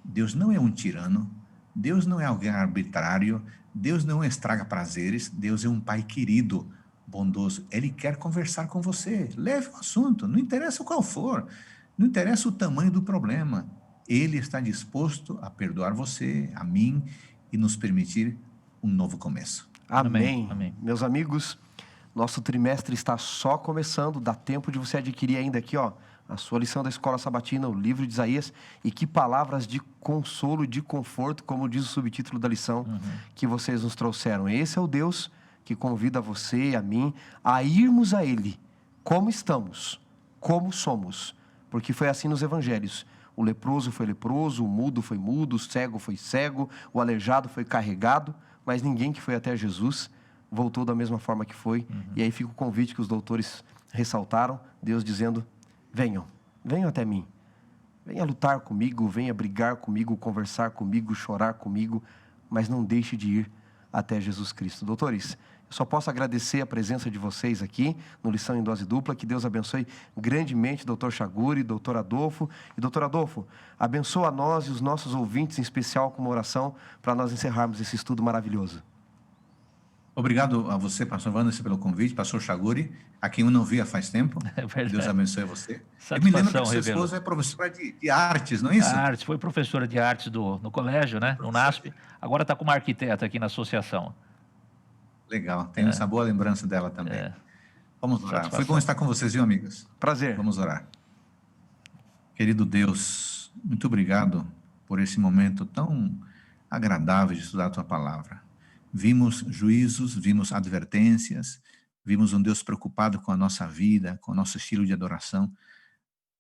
Deus não é um tirano, Deus não é alguém arbitrário, Deus não estraga prazeres, Deus é um Pai querido, bondoso. Ele quer conversar com você, leve o assunto, não interessa qual for, não interessa o tamanho do problema, Ele está disposto a perdoar você, a mim, e nos permitir um novo começo. Amém. Amém. Meus amigos, nosso trimestre está só começando, dá tempo de você adquirir ainda aqui, ó, a sua lição da Escola Sabatina, o livro de Isaías, e que palavras de consolo, de conforto, como diz o subtítulo da lição, que vocês nos trouxeram. Esse é o Deus que convida você e a mim a irmos a Ele, como estamos, como somos, porque foi assim nos evangelhos. O leproso foi leproso, o mudo foi mudo, o cego foi cego, o aleijado foi carregado, mas ninguém que foi até Jesus voltou da mesma forma que foi. E aí fica o convite que os doutores ressaltaram, Deus dizendo, venham até mim, venha lutar comigo, venha brigar comigo, conversar comigo, chorar comigo, mas não deixe de ir até Jesus Cristo. Doutores, eu só posso agradecer a presença de vocês aqui no Lição em Dose Dupla, que Deus abençoe grandemente Dr. Chaguri, Dr. Adolfo. E Dr. Adolfo, abençoa a nós e os nossos ouvintes, em especial com uma oração, para nós encerrarmos esse estudo maravilhoso. Obrigado a você, pastor Wanderson, pelo convite, pastor Chaguri, a quem eu não via faz tempo. É verdade. Deus abençoe você. Satisfação, eu me lembro que sua Revelo. esposa é professora de artes, não é isso? Artes, foi professora de artes no colégio, né? No NASP. Agora está como arquiteta aqui na associação. Legal, tenho essa boa lembrança dela também. Vamos orar. Satisfação. Foi bom estar com vocês, viu, amigos? Prazer. Vamos orar. Querido Deus, muito obrigado por esse momento tão agradável de estudar a Tua Palavra. Vimos juízos, vimos advertências, vimos um Deus preocupado com a nossa vida, com o nosso estilo de adoração,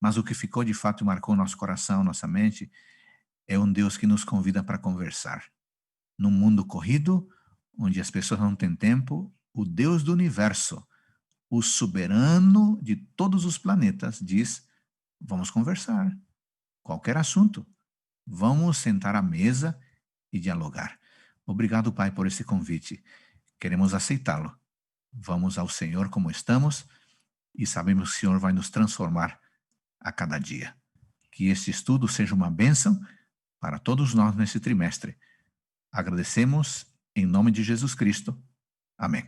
mas o que ficou de fato e marcou nosso coração, nossa mente, é um Deus que nos convida para conversar. Num mundo corrido, onde as pessoas não têm tempo, o Deus do universo, o soberano de todos os planetas, diz, vamos conversar, qualquer assunto, vamos sentar à mesa e dialogar. Obrigado, Pai, por esse convite. Queremos aceitá-lo. Vamos ao Senhor como estamos e sabemos que o Senhor vai nos transformar a cada dia. Que este estudo seja uma bênção para todos nós nesse trimestre. Agradecemos em nome de Jesus Cristo. Amém.